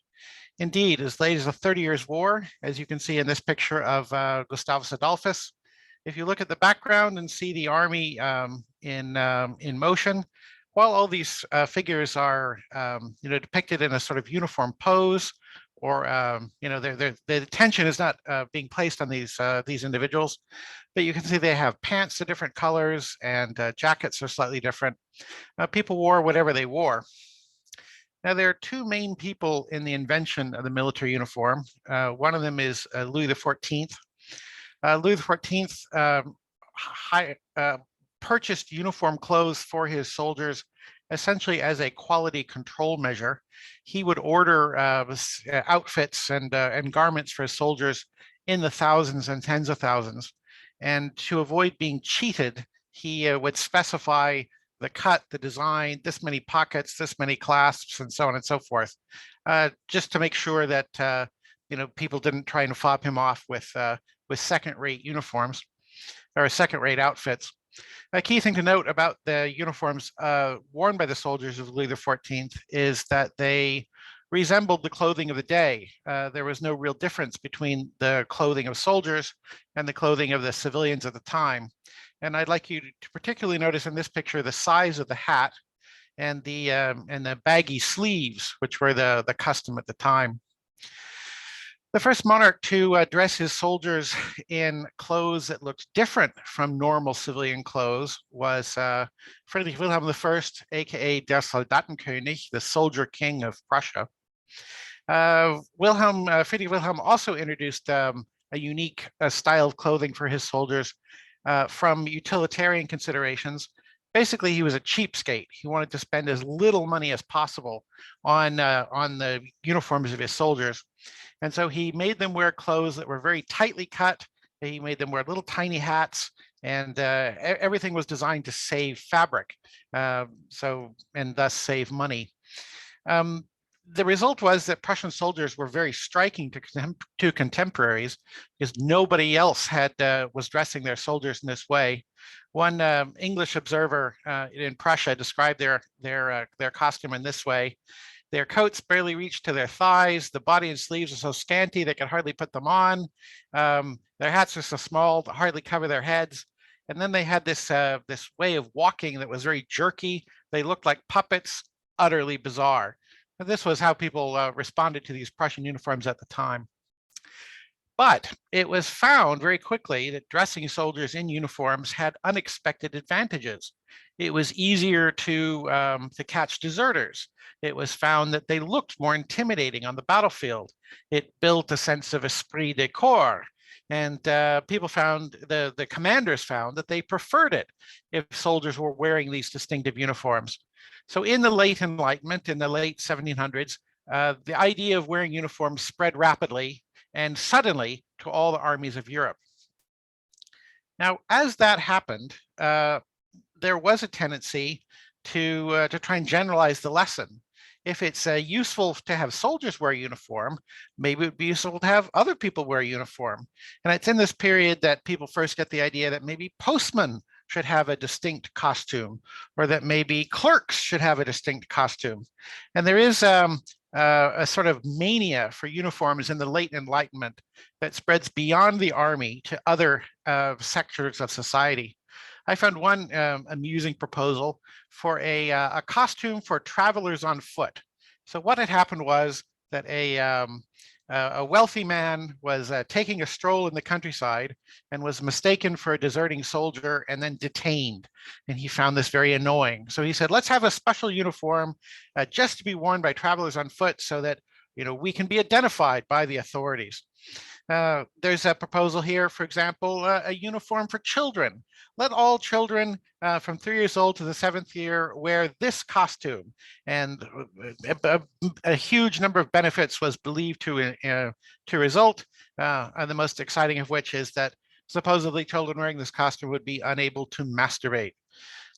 Indeed, as late as the 30 Years' War, as you can see in this picture of Gustavus Adolphus, if you look at the background and see the army in motion, while all these figures are depicted in a sort of uniform pose, or the attention is not being placed on these individuals, but you can see they have pants of different colors, and jackets are slightly different. People wore whatever they wore. Now, there are two main people in the invention of the military uniform. One of them is Louis XIV. Louis XIV purchased uniform clothes for his soldiers essentially as a quality control measure. He would order outfits and garments for his soldiers in the thousands and tens of thousands. And to avoid being cheated, he would specify the cut, the design, this many pockets, this many clasps, and so on and so forth, just to make sure that people didn't try and fob him off with second-rate uniforms or second-rate outfits. A key thing to note about the uniforms worn by the soldiers of Louis XIV is that they resembled the clothing of the day. There was no real difference between the clothing of soldiers and the clothing of the civilians at the time. And I'd like you to particularly notice in this picture the size of the hat and the baggy sleeves, which were the custom at the time. The first monarch to dress his soldiers in clothes that looked different from normal civilian clothes was Friedrich Wilhelm I, aka Der Soldatenkönig, the soldier king of Prussia. Friedrich Wilhelm also introduced a unique style of clothing for his soldiers from utilitarian considerations. Basically, he was a cheapskate. He wanted to spend as little money as possible on the uniforms of his soldiers. And so he made them wear clothes that were very tightly cut. He made them wear little tiny hats, and everything was designed to save fabric, and thus save money. The result was that Prussian soldiers were very striking to contemporaries, because nobody else was dressing their soldiers in this way. One English observer in Prussia described their costume in this way. Their coats barely reached to their thighs. The body and sleeves are so scanty they could hardly put them on. Their hats are so small to hardly cover their heads. And then they had this way of walking that was very jerky. They looked like puppets, utterly bizarre. And this was how people responded to these Prussian uniforms at the time. But it was found very quickly that dressing soldiers in uniforms had unexpected advantages. It was easier to catch deserters. It was found that they looked more intimidating on the battlefield. It built a sense of esprit de corps. And people found, the commanders found that they preferred it if soldiers were wearing these distinctive uniforms. So in the late Enlightenment, in the late 1700s, the idea of wearing uniforms spread rapidly and suddenly to all the armies of Europe. Now, as that happened, there was a tendency to try and generalize the lesson. If it's useful to have soldiers wear a uniform, maybe it would be useful to have other people wear a uniform. And it's in this period that people first get the idea that maybe postmen should have a distinct costume, or that maybe clerks should have a distinct costume. And there is a sort of mania for uniforms in the late Enlightenment that spreads beyond the army to other sectors of society. I found one amusing proposal for a costume for travelers on foot. So what had happened was that a wealthy man was taking a stroll in the countryside and was mistaken for a deserting soldier and then detained. And he found this very annoying. So he said, let's have a special uniform just to be worn by travelers on foot so that we can be identified by the authorities. There's a proposal here, for example, a uniform for children. Let all children from 3 years old to the 7th year wear this costume. And a huge number of benefits was believed to result, and the most exciting of which is that supposedly children wearing this costume would be unable to masturbate.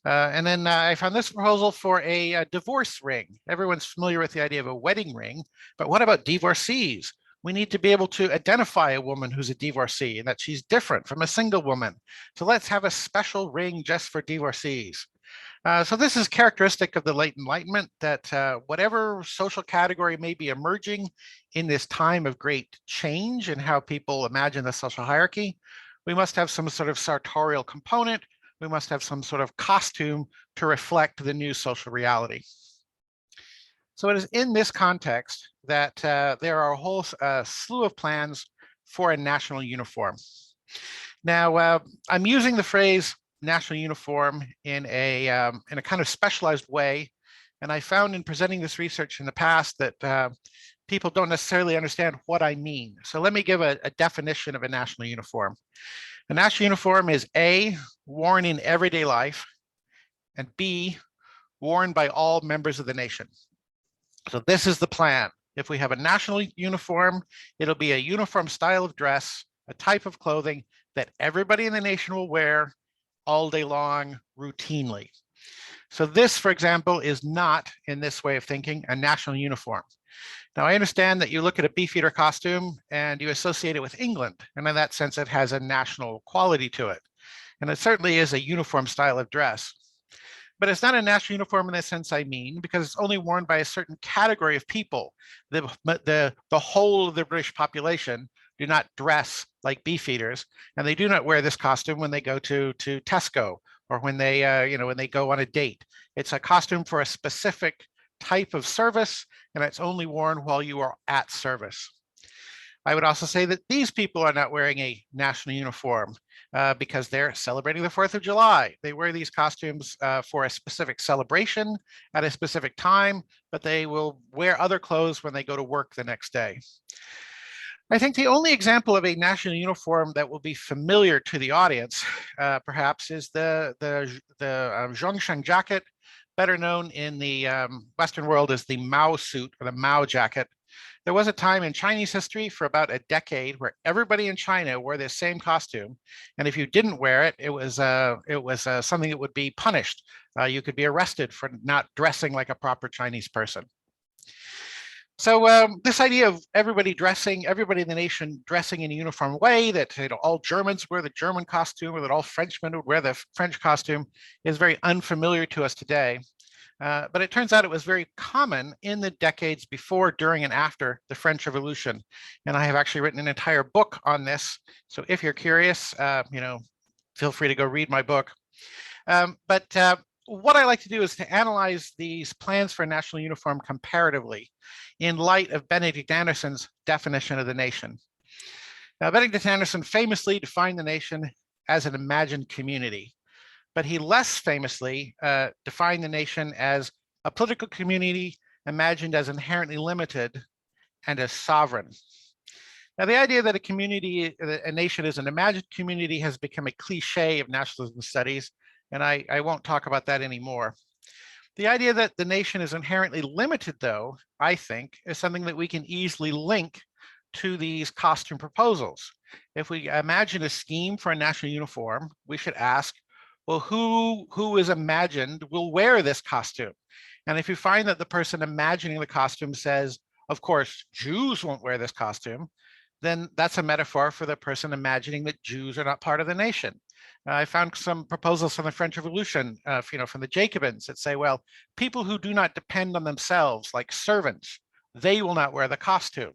And then I found this proposal for a divorce ring. Everyone's familiar with the idea of a wedding ring, but what about divorcees? We need to be able to identify a woman who's a divorcee and that she's different from a single woman. So let's have a special ring just for divorcees. So this is characteristic of the late Enlightenment, that whatever social category may be emerging in this time of great change in how people imagine the social hierarchy, we must have some sort of sartorial component we must have some sort of costume to reflect the new social reality. So it is in this context that there are a whole slew of plans for a national uniform. Now, I'm using the phrase national uniform in a kind of specialized way. And I found in presenting this research in the past that people don't necessarily understand what I mean. So let me give a definition of a national uniform. A national uniform is A, worn in everyday life, and B, worn by all members of the nation. So this is the plan. If we have a national uniform, it'll be a uniform style of dress, a type of clothing that everybody in the nation will wear all day long, routinely. So this, for example, is not, in this way of thinking, a national uniform. Now, I understand that you look at a Beefeater costume and you associate it with England, and in that sense, it has a national quality to it. And it certainly is a uniform style of dress. But it's not a national uniform in the sense I mean, because it's only worn by a certain category of people. The whole of the British population do not dress like Beefeaters, and they do not wear this costume when they go to Tesco or when they when they go on a date. It's a costume for a specific type of service, and it's only worn while you are at service. I would also say that these people are not wearing a national uniform because they're celebrating the 4th of July. They wear these costumes for a specific celebration at a specific time, but they will wear other clothes when they go to work the next day. I think the only example of a national uniform that will be familiar to the audience, perhaps, is the Zhongshan jacket, better known in the Western world as the Mao suit or the Mao jacket. There was a time in Chinese history for about a decade where everybody in China wore this same costume, and if you didn't wear it, it was something that would be punished. You could be arrested for not dressing like a proper Chinese person. So this idea of everybody in the nation dressing in a uniform way, that all Germans wear the German costume or that all Frenchmen would wear the French costume, is very unfamiliar to us today. But it turns out it was very common in the decades before, during, and after the French Revolution. And I have actually written an entire book on this. So if you're curious, feel free to go read my book. But what I like to do is to analyze these plans for a national uniform comparatively in light of Benedict Anderson's definition of the nation. Now, Benedict Anderson famously defined the nation as an imagined community, but he less famously defined the nation as a political community imagined as inherently limited and as sovereign. Now, the idea that a nation is an imagined community has become a cliche of nationalism studies, and I won't talk about that anymore. The idea that the nation is inherently limited, though, I think, is something that we can easily link to these costume proposals. If we imagine a scheme for a national uniform, we should ask, well, who is imagined will wear this costume? And if you find that the person imagining the costume says, of course, Jews won't wear this costume, then that's a metaphor for the person imagining that Jews are not part of the nation. I found some proposals from the French Revolution, from the Jacobins that say, well, people who do not depend on themselves, like servants, they will not wear the costume.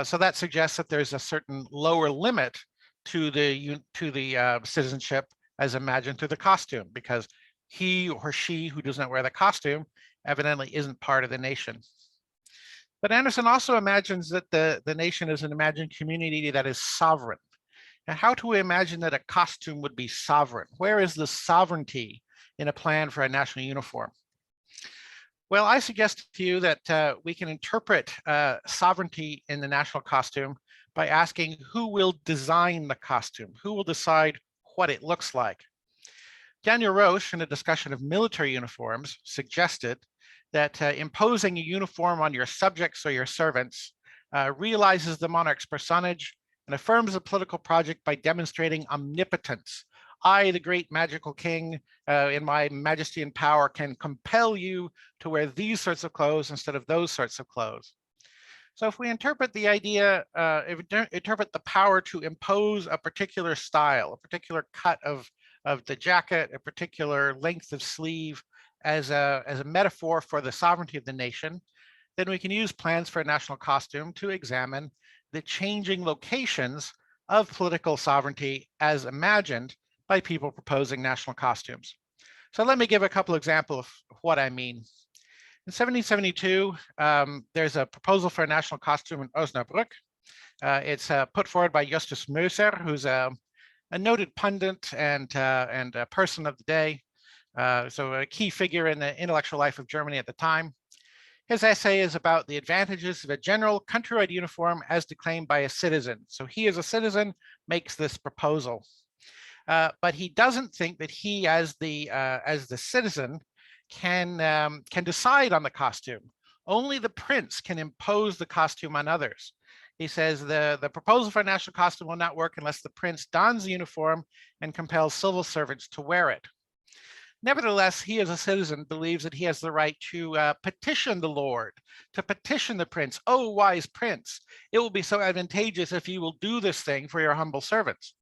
So that suggests that there's a certain lower limit to the citizenship as imagined through the costume, because he or she who does not wear the costume evidently isn't part of the nation. But Anderson also imagines that the nation is an imagined community that is sovereign. Now, how do we imagine that a costume would be sovereign? Where is the sovereignty in a plan for a national uniform? Well, I suggest to you that we can interpret sovereignty in the national costume by asking who will design the costume, who will decide what it looks like. Daniel Roche, in a discussion of military uniforms, suggested that imposing a uniform on your subjects or your servants realizes the monarch's personage and affirms the political project by demonstrating omnipotence. I, the great magical king, in my majesty and power, can compel you to wear these sorts of clothes instead of those sorts of clothes. So if we interpret the idea, interpret the power to impose a particular style, a particular cut of the jacket, a particular length of sleeve as a metaphor for the sovereignty of the nation, then we can use plans for a national costume to examine the changing locations of political sovereignty as imagined by people proposing national costumes. So let me give a couple examples of what I mean. In 1772, there's a proposal for a national costume in Osnabrück. It's put forward by Justus Moser, who's a noted pundit and a person of the day, so a key figure in the intellectual life of Germany at the time. His essay is about the advantages of a general countrywide uniform as declaimed by a citizen. So he, as a citizen, makes this proposal. But he doesn't think that he, as the citizen, can decide on the costume. Only the prince can impose the costume on others. He says the proposal for a national costume will not work unless the prince dons the uniform and compels civil servants to wear it. Nevertheless, he as a citizen believes that he has the right to petition the Lord, to petition the prince. Oh, wise prince, it will be so advantageous if you will do this thing for your humble servants.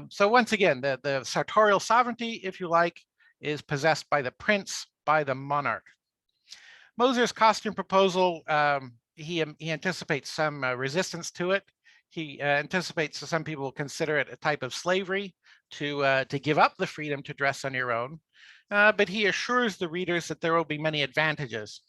So once again, the sartorial sovereignty, if you like, is possessed by the prince, by the monarch. Moser's costume proposal, he anticipates some resistance to it. He anticipates that some people will consider it a type of slavery to give up the freedom to dress on your own. But he assures the readers that there will be many advantages.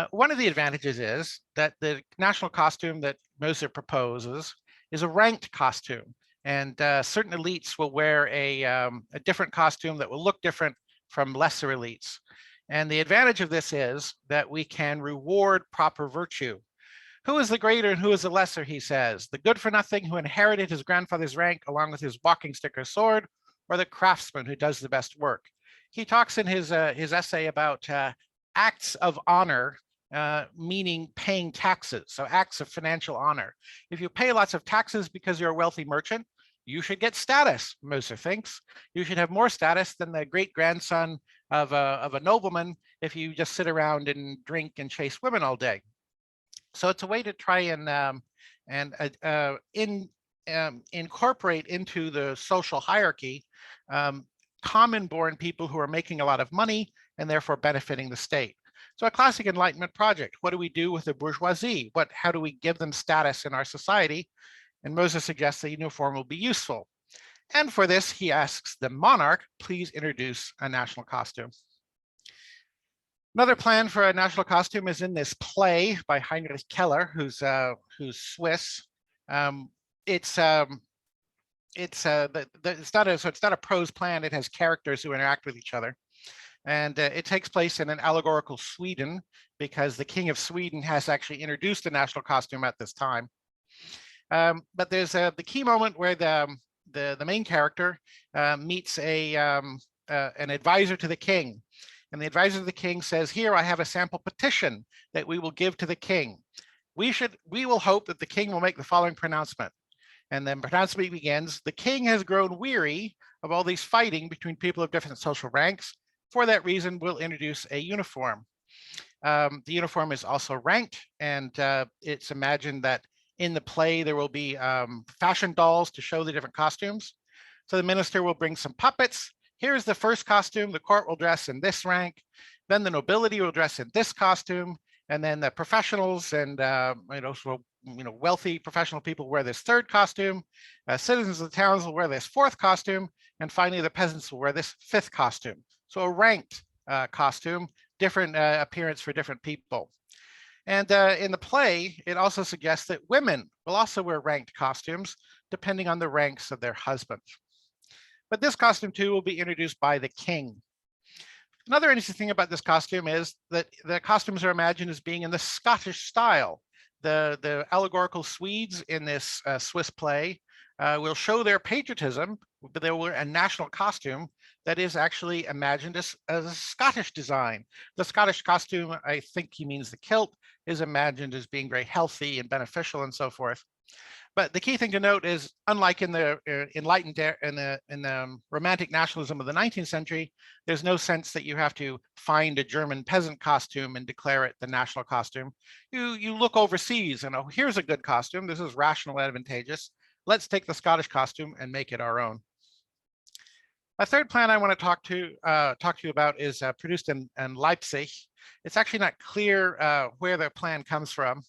One of the advantages is that the national costume that Moser proposes is a ranked costume. And certain elites will wear a different costume that will look different from lesser elites. And the advantage of this is that we can reward proper virtue. Who is the greater and who is the lesser, he says? The good-for-nothing who inherited his grandfather's rank along with his walking stick or sword, or the craftsman who does the best work? He talks in his essay about acts of honor, meaning paying taxes, so acts of financial honor. If you pay lots of taxes because you're a wealthy merchant, you should get status, Moser thinks. You should have more status than the great-grandson of a nobleman if you just sit around and drink and chase women all day. So it's a way to try and incorporate into the social hierarchy common-born people who are making a lot of money and therefore benefiting the state. So a classic Enlightenment project. What do we do with the bourgeoisie? How do we give them status in our society? And Moser suggests the uniform will be useful. And for this, he asks the monarch, please introduce a national costume. Another plan for a national costume is in this play by Heinrich Keller, who's Swiss. It's not a prose plan. It has characters who interact with each other, and it takes place in an allegorical Sweden because the King of Sweden has actually introduced a national costume at this time. But there's the key moment where the main character meets an advisor to the king. And the advisor to the king says, here, I have a sample petition that we will give to the king. We will hope that the king will make the following pronouncement. And then pronouncement begins, the king has grown weary of all these fighting between people of different social ranks. For that reason, we'll introduce a uniform. The uniform is also ranked, and it's imagined that in the play, there will be fashion dolls to show the different costumes. So the minister will bring some puppets. Here's the first costume. The court will dress in this rank. Then the nobility will dress in this costume. And then the professionals and wealthy professional people wear this third costume. Citizens of the towns will wear this fourth costume. And finally, the peasants will wear this fifth costume. So a ranked costume, different appearance for different people. And in the play, it also suggests that women will also wear ranked costumes, depending on the ranks of their husbands. But this costume, too, will be introduced by the king. Another interesting thing about this costume is that the costumes are imagined as being in the Scottish style. The allegorical Swedes in this Swiss play will show their patriotism, but they will wear a national costume that is actually imagined as a Scottish design. The Scottish costume, I think he means the kilt, is imagined as being very healthy and beneficial and so forth. But the key thing to note is, unlike in the Enlightened in the Romantic nationalism of the 19th century, there's no sense that you have to find a German peasant costume and declare it the national costume. You look overseas and, oh, here's a good costume. This is rational, advantageous. Let's take the Scottish costume and make it our own. A third plan I want to talk to you about is produced in Leipzig. It's actually not clear where the plan comes from.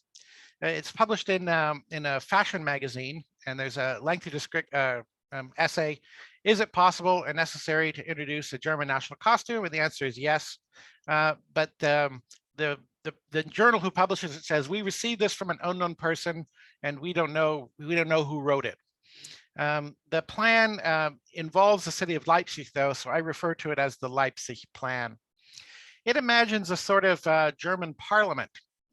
It's published in a fashion magazine, and there's a lengthy essay, is it possible and necessary to introduce a German national costume? And the answer is yes. But the journal who publishes it says, we received this from an unknown person and we don't know who wrote it. The plan involves the city of Leipzig, though, so I refer to it as the Leipzig Plan. It imagines a sort of German parliament.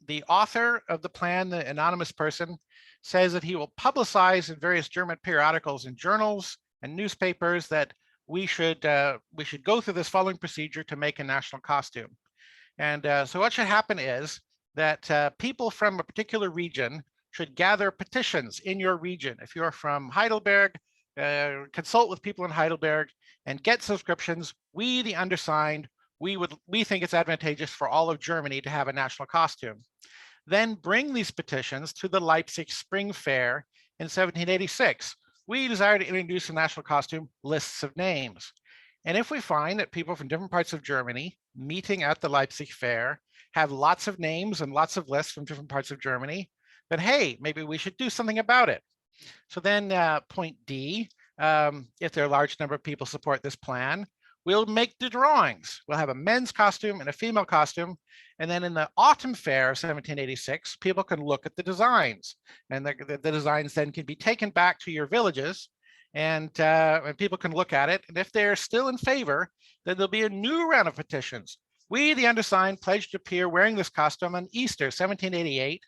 The author of the plan, the anonymous person, says that he will publicize in various German periodicals and journals and newspapers that we should go through this following procedure to make a national costume. And so what should happen is that people from a particular region should gather petitions in your region. If you're from Heidelberg, consult with people in Heidelberg and get subscriptions. We, the undersigned, we think it's advantageous for all of Germany to have a national costume. Then bring these petitions to the Leipzig Spring Fair in 1786. We desire to introduce a national costume, lists of names. And if we find that people from different parts of Germany meeting at the Leipzig Fair have lots of names and lots of lists from different parts of Germany, then hey, maybe we should do something about it. So then point D, if there are a large number of people support this plan, we'll make the drawings. We'll have a men's costume and a female costume. And then in the autumn fair of 1786, people can look at the designs. And the designs then can be taken back to your villages and people can look at it. And if they're still in favor, then there'll be a new round of petitions. We, the undersigned, pledge to appear wearing this costume on Easter 1788.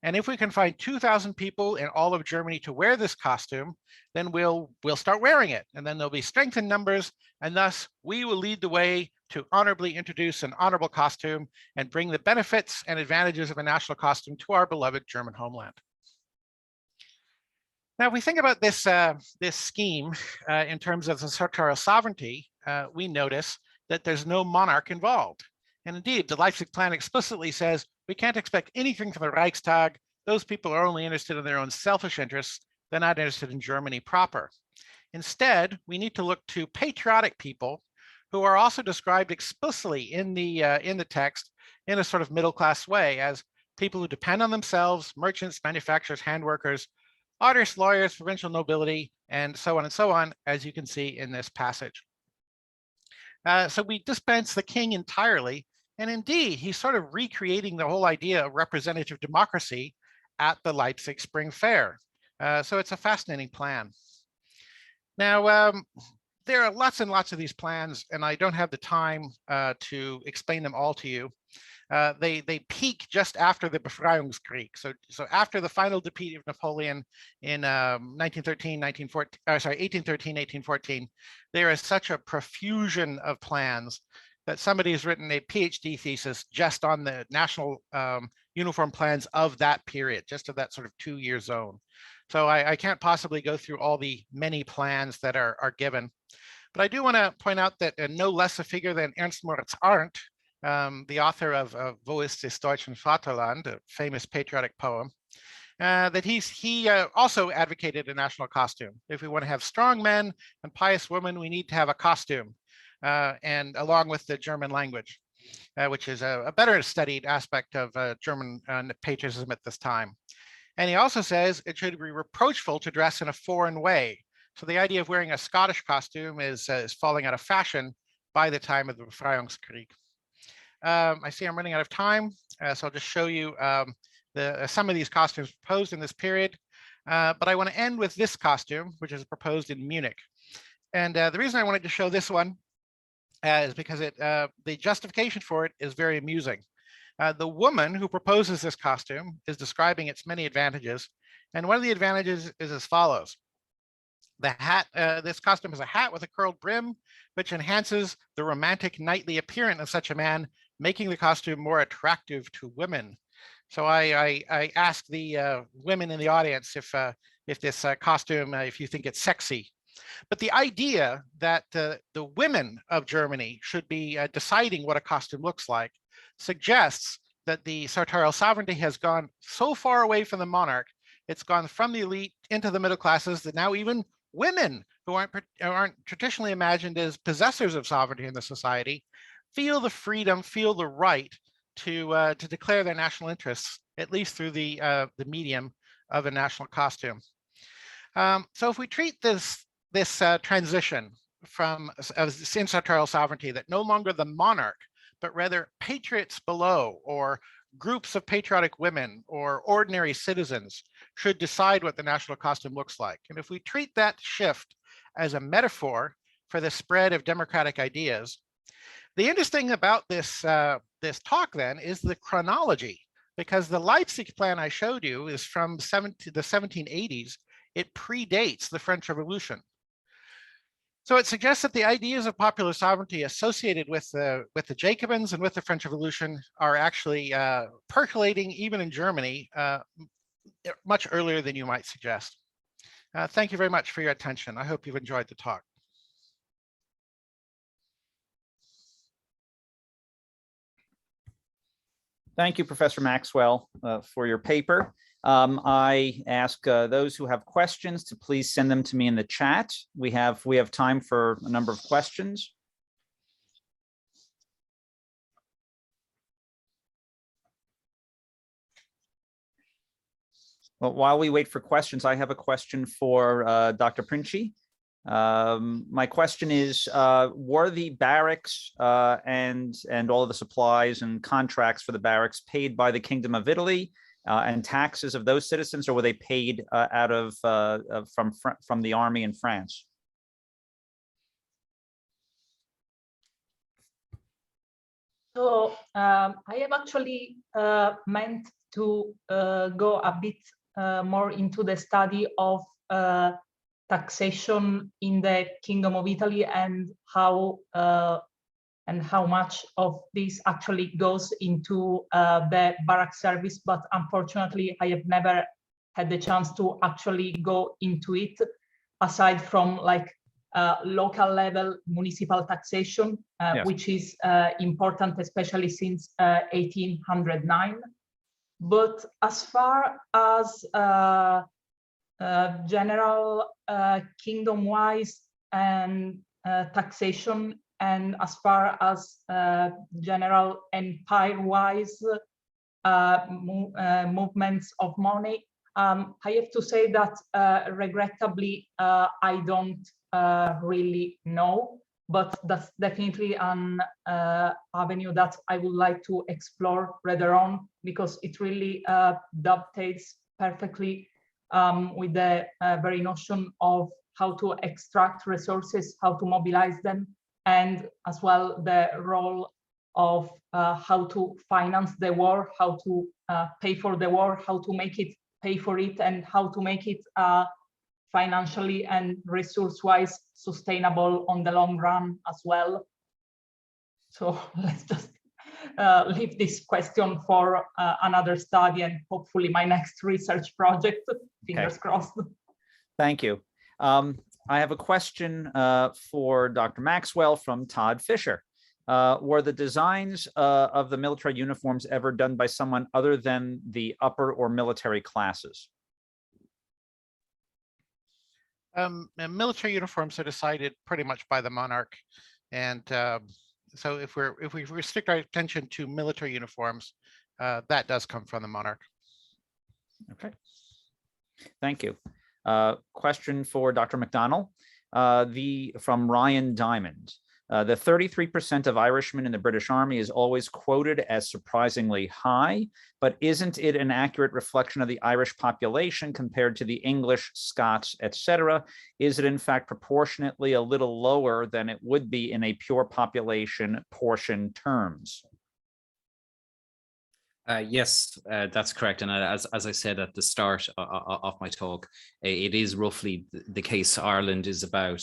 And if we can find 2,000 people in all of Germany to wear this costume, then we'll start wearing it. And then there'll be strength in numbers. And thus we will lead the way to honorably introduce an honorable costume and bring the benefits and advantages of a national costume to our beloved German homeland. Now, if we think about this, this scheme in terms of the sartorial sovereignty, we notice that there's no monarch involved. And indeed, the Leipzig Plan explicitly says we can't expect anything from the Reichstag. Those people are only interested in their own selfish interests. They're not interested in Germany proper. Instead, we need to look to patriotic people who are also described explicitly in the text in a sort of middle-class way as people who depend on themselves, merchants, manufacturers, handworkers, artists, lawyers, provincial nobility, and so on, as you can see in this passage. So we dispense the king entirely. And indeed, he's sort of recreating the whole idea of representative democracy at the Leipzig Spring Fair. So it's a fascinating plan. Now, there are lots and lots of these plans, and I don't have the time to explain them all to you. They peak just after the Befreiungskrieg. So after the final defeat of Napoleon in 1813, 1814, there is such a profusion of plans that somebody has written a PhD thesis just on the national uniform plans of that period, just of that sort of 2-year zone. So I can't possibly go through all the many plans that are given. But I do want to point out that no less a figure than Ernst Moritz Arndt, the author of Wo ist des deutschen Vaterland, a famous patriotic poem, that he also advocated a national costume. If we want to have strong men and pious women, we need to have a costume, and along with the German language, which is a better studied aspect of German patriotism at this time. And he also says it should be reproachful to dress in a foreign way. So the idea of wearing a Scottish costume is falling out of fashion by the time of the Befreiungskrieg. I see I'm running out of time, so I'll just show you some of these costumes proposed in this period. But I want to end with this costume, which is proposed in Munich. And the reason I wanted to show this one is because the justification for it is very amusing. The woman who proposes this costume is describing its many advantages. And one of the advantages is as follows. The hat, this costume is a hat with a curled brim, which enhances the romantic knightly appearance of such a man, making the costume more attractive to women. So I ask the women in the audience if this costume, if you think it's sexy. But the idea that the women of Germany should be deciding what a costume looks like suggests that the sartorial sovereignty has gone so far away from the monarch, it's gone from the elite into the middle classes that now even women who aren't traditionally imagined as possessors of sovereignty in the society feel the freedom, feel the right to declare their national interests, at least through the medium of a national costume. So if we treat this this transition from senatorial sovereignty, that no longer the monarch, but rather patriots below, or groups of patriotic women, or ordinary citizens should decide what the national costume looks like. And if we treat that shift as a metaphor for the spread of democratic ideas, the interesting thing about this, this talk then is the chronology, because the Leipzig plan I showed you is from the 1780s. It predates the French Revolution. So it suggests that the ideas of popular sovereignty associated with the Jacobins and with the French Revolution are actually percolating even in Germany much earlier than you might suggest. Thank you very much for your attention. I hope you've enjoyed the talk. Thank you, Professor Maxwell, for your paper. I ask those who have questions to please send them to me in the chat. We have time for a number of questions. Well, while we wait for questions, I have a question for Dr. Princi. My question is, were the barracks and all of the supplies and contracts for the barracks paid by the Kingdom of Italy and taxes of those citizens, or were they paid out of from the army in France? So I have actually meant to go a bit more into the study of taxation in the Kingdom of Italy and how much of this actually goes into the barrack service, but unfortunately I have never had the chance to actually go into it, aside from like local level municipal taxation, Yes. which is important, especially since 1809. But as far as general kingdom-wise and taxation, and as far as general empire-wise movements of money, I have to say that regrettably I don't really know, but that's definitely an avenue that I would like to explore later on, because it really dovetails perfectly with the very notion of how to extract resources, how to mobilize them, and as well the role of how to finance the war, how to pay for the war, how to make it pay for it, and how to make it financially and resource-wise sustainable on the long run as well. So let's just leave this question for another study and hopefully my next research project. Fingers crossed. Thank you. I have a question for Dr. Maxwell from Todd Fisher. Were the designs of the military uniforms ever done by someone other than the upper or military classes? Military uniforms are decided pretty much by the monarch, and so if we restrict our attention to military uniforms, that does come from the monarch. Okay, thank you. Question for Dr. McDonnell, from Ryan Diamond. The 33% of Irishmen in the British Army is always quoted as surprisingly high, but isn't it an accurate reflection of the Irish population compared to the English, Scots, etc.? Is it in fact proportionately a little lower than it would be in a pure population portion terms? Yes, that's correct. And as I said at the start of my talk, it is roughly the case. Ireland is about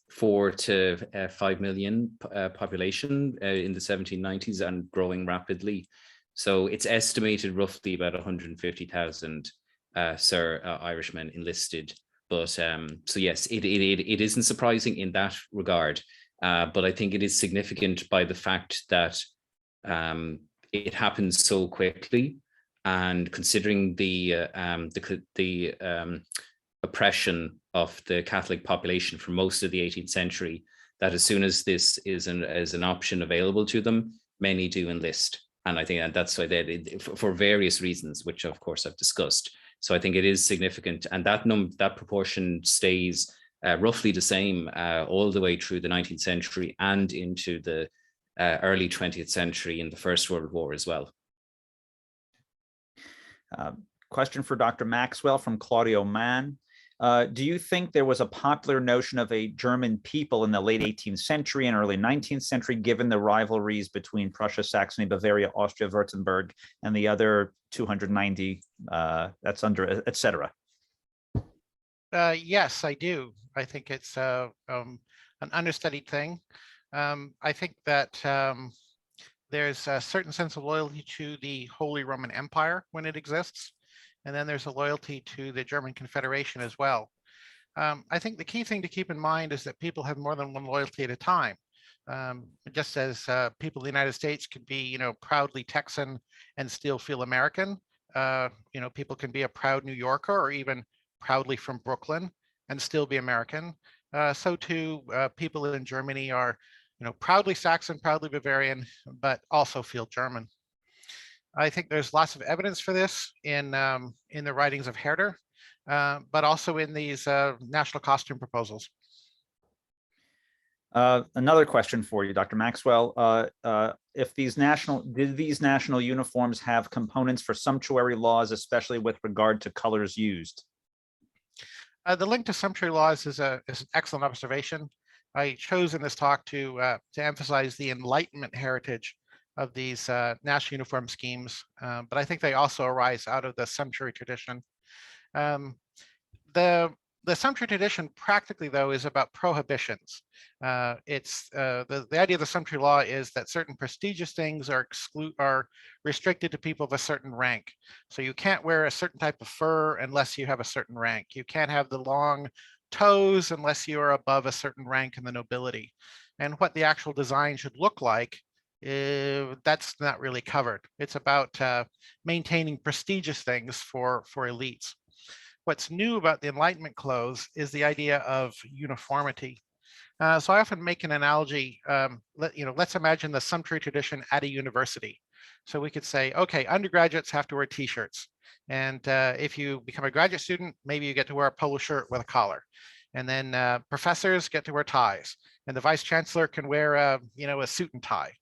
4 to 5 million population in the 1790s and growing rapidly. So it's estimated roughly about 150,000 Irishmen enlisted. But so yes, it isn't surprising in that regard. But I think it is significant by the fact that it happens so quickly, and considering the oppression of the Catholic population for most of the 18th century, that as soon as this is an option available to them, many do enlist. And I think that's why for various reasons, which of course I've discussed. So I think it is significant, and that proportion stays roughly the same all the way through the 19th century and into the early 20th century in the First World War as well. Question for Dr. Maxwell from Claudio Mann. Do you think there was a popular notion of a German people in the late 18th century and early 19th century, given the rivalries between Prussia, Saxony, Bavaria, Austria, Württemberg, and the other 290 that's under, et cetera? Yes, I do. I think it's an understudied thing. I think that there's a certain sense of loyalty to the Holy Roman Empire when it exists. And then there's a loyalty to the German Confederation as well. I think the key thing to keep in mind is that people have more than one loyalty at a time. Just as people in the United States could be, proudly Texan and still feel American. People can be a proud New Yorker or even proudly from Brooklyn and still be American. So too, people in Germany are, proudly Saxon, proudly Bavarian, but also feel German. I think there's lots of evidence for this in the writings of Herder, but also in these national costume proposals. Another question for you, Dr. Maxwell. Did these national uniforms have components for sumptuary laws, especially with regard to colors used? The link to sumptuary laws is an excellent observation. I chose in this talk to emphasize the Enlightenment heritage of these national uniform schemes, but I think they also arise out of the sumptuary tradition. The sumptuary tradition practically, though, is about prohibitions. It's the idea of the sumptuary law is that certain prestigious things are restricted to people of a certain rank. So you can't wear a certain type of fur unless you have a certain rank. You can't have the long toes unless you are above a certain rank in the nobility. And what the actual design should look like, that's not really covered. It's about maintaining prestigious things for elites. What's new about the Enlightenment clothes is the idea of uniformity. So I often make an analogy. Let's imagine the sumptuary tradition at a university. So we could say, okay, undergraduates have to wear t-shirts. And if you become a graduate student, maybe you get to wear a polo shirt with a collar. And then professors get to wear ties. And the vice chancellor can wear a suit and tie.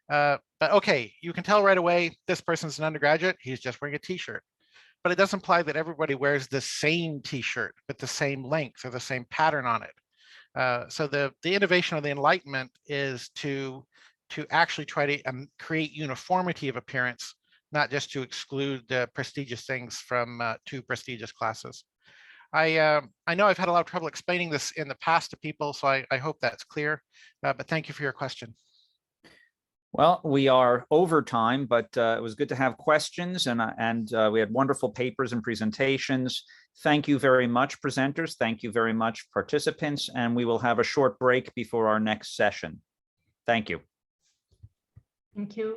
But okay, you can tell right away, this person's an undergraduate, he's just wearing a t-shirt. But it does imply that everybody wears the same t-shirt with the same length or the same pattern on it. So the innovation of the Enlightenment is to actually try to create uniformity of appearance, not just to exclude prestigious things from two prestigious classes. I know I've had a lot of trouble explaining this in the past to people, so I hope that's clear, but thank you for your question. Well, we are over time, but it was good to have questions, and we had wonderful papers and presentations. Thank you very much, presenters. Thank you very much, participants, and we will have a short break before our next session. Thank you. Thank you.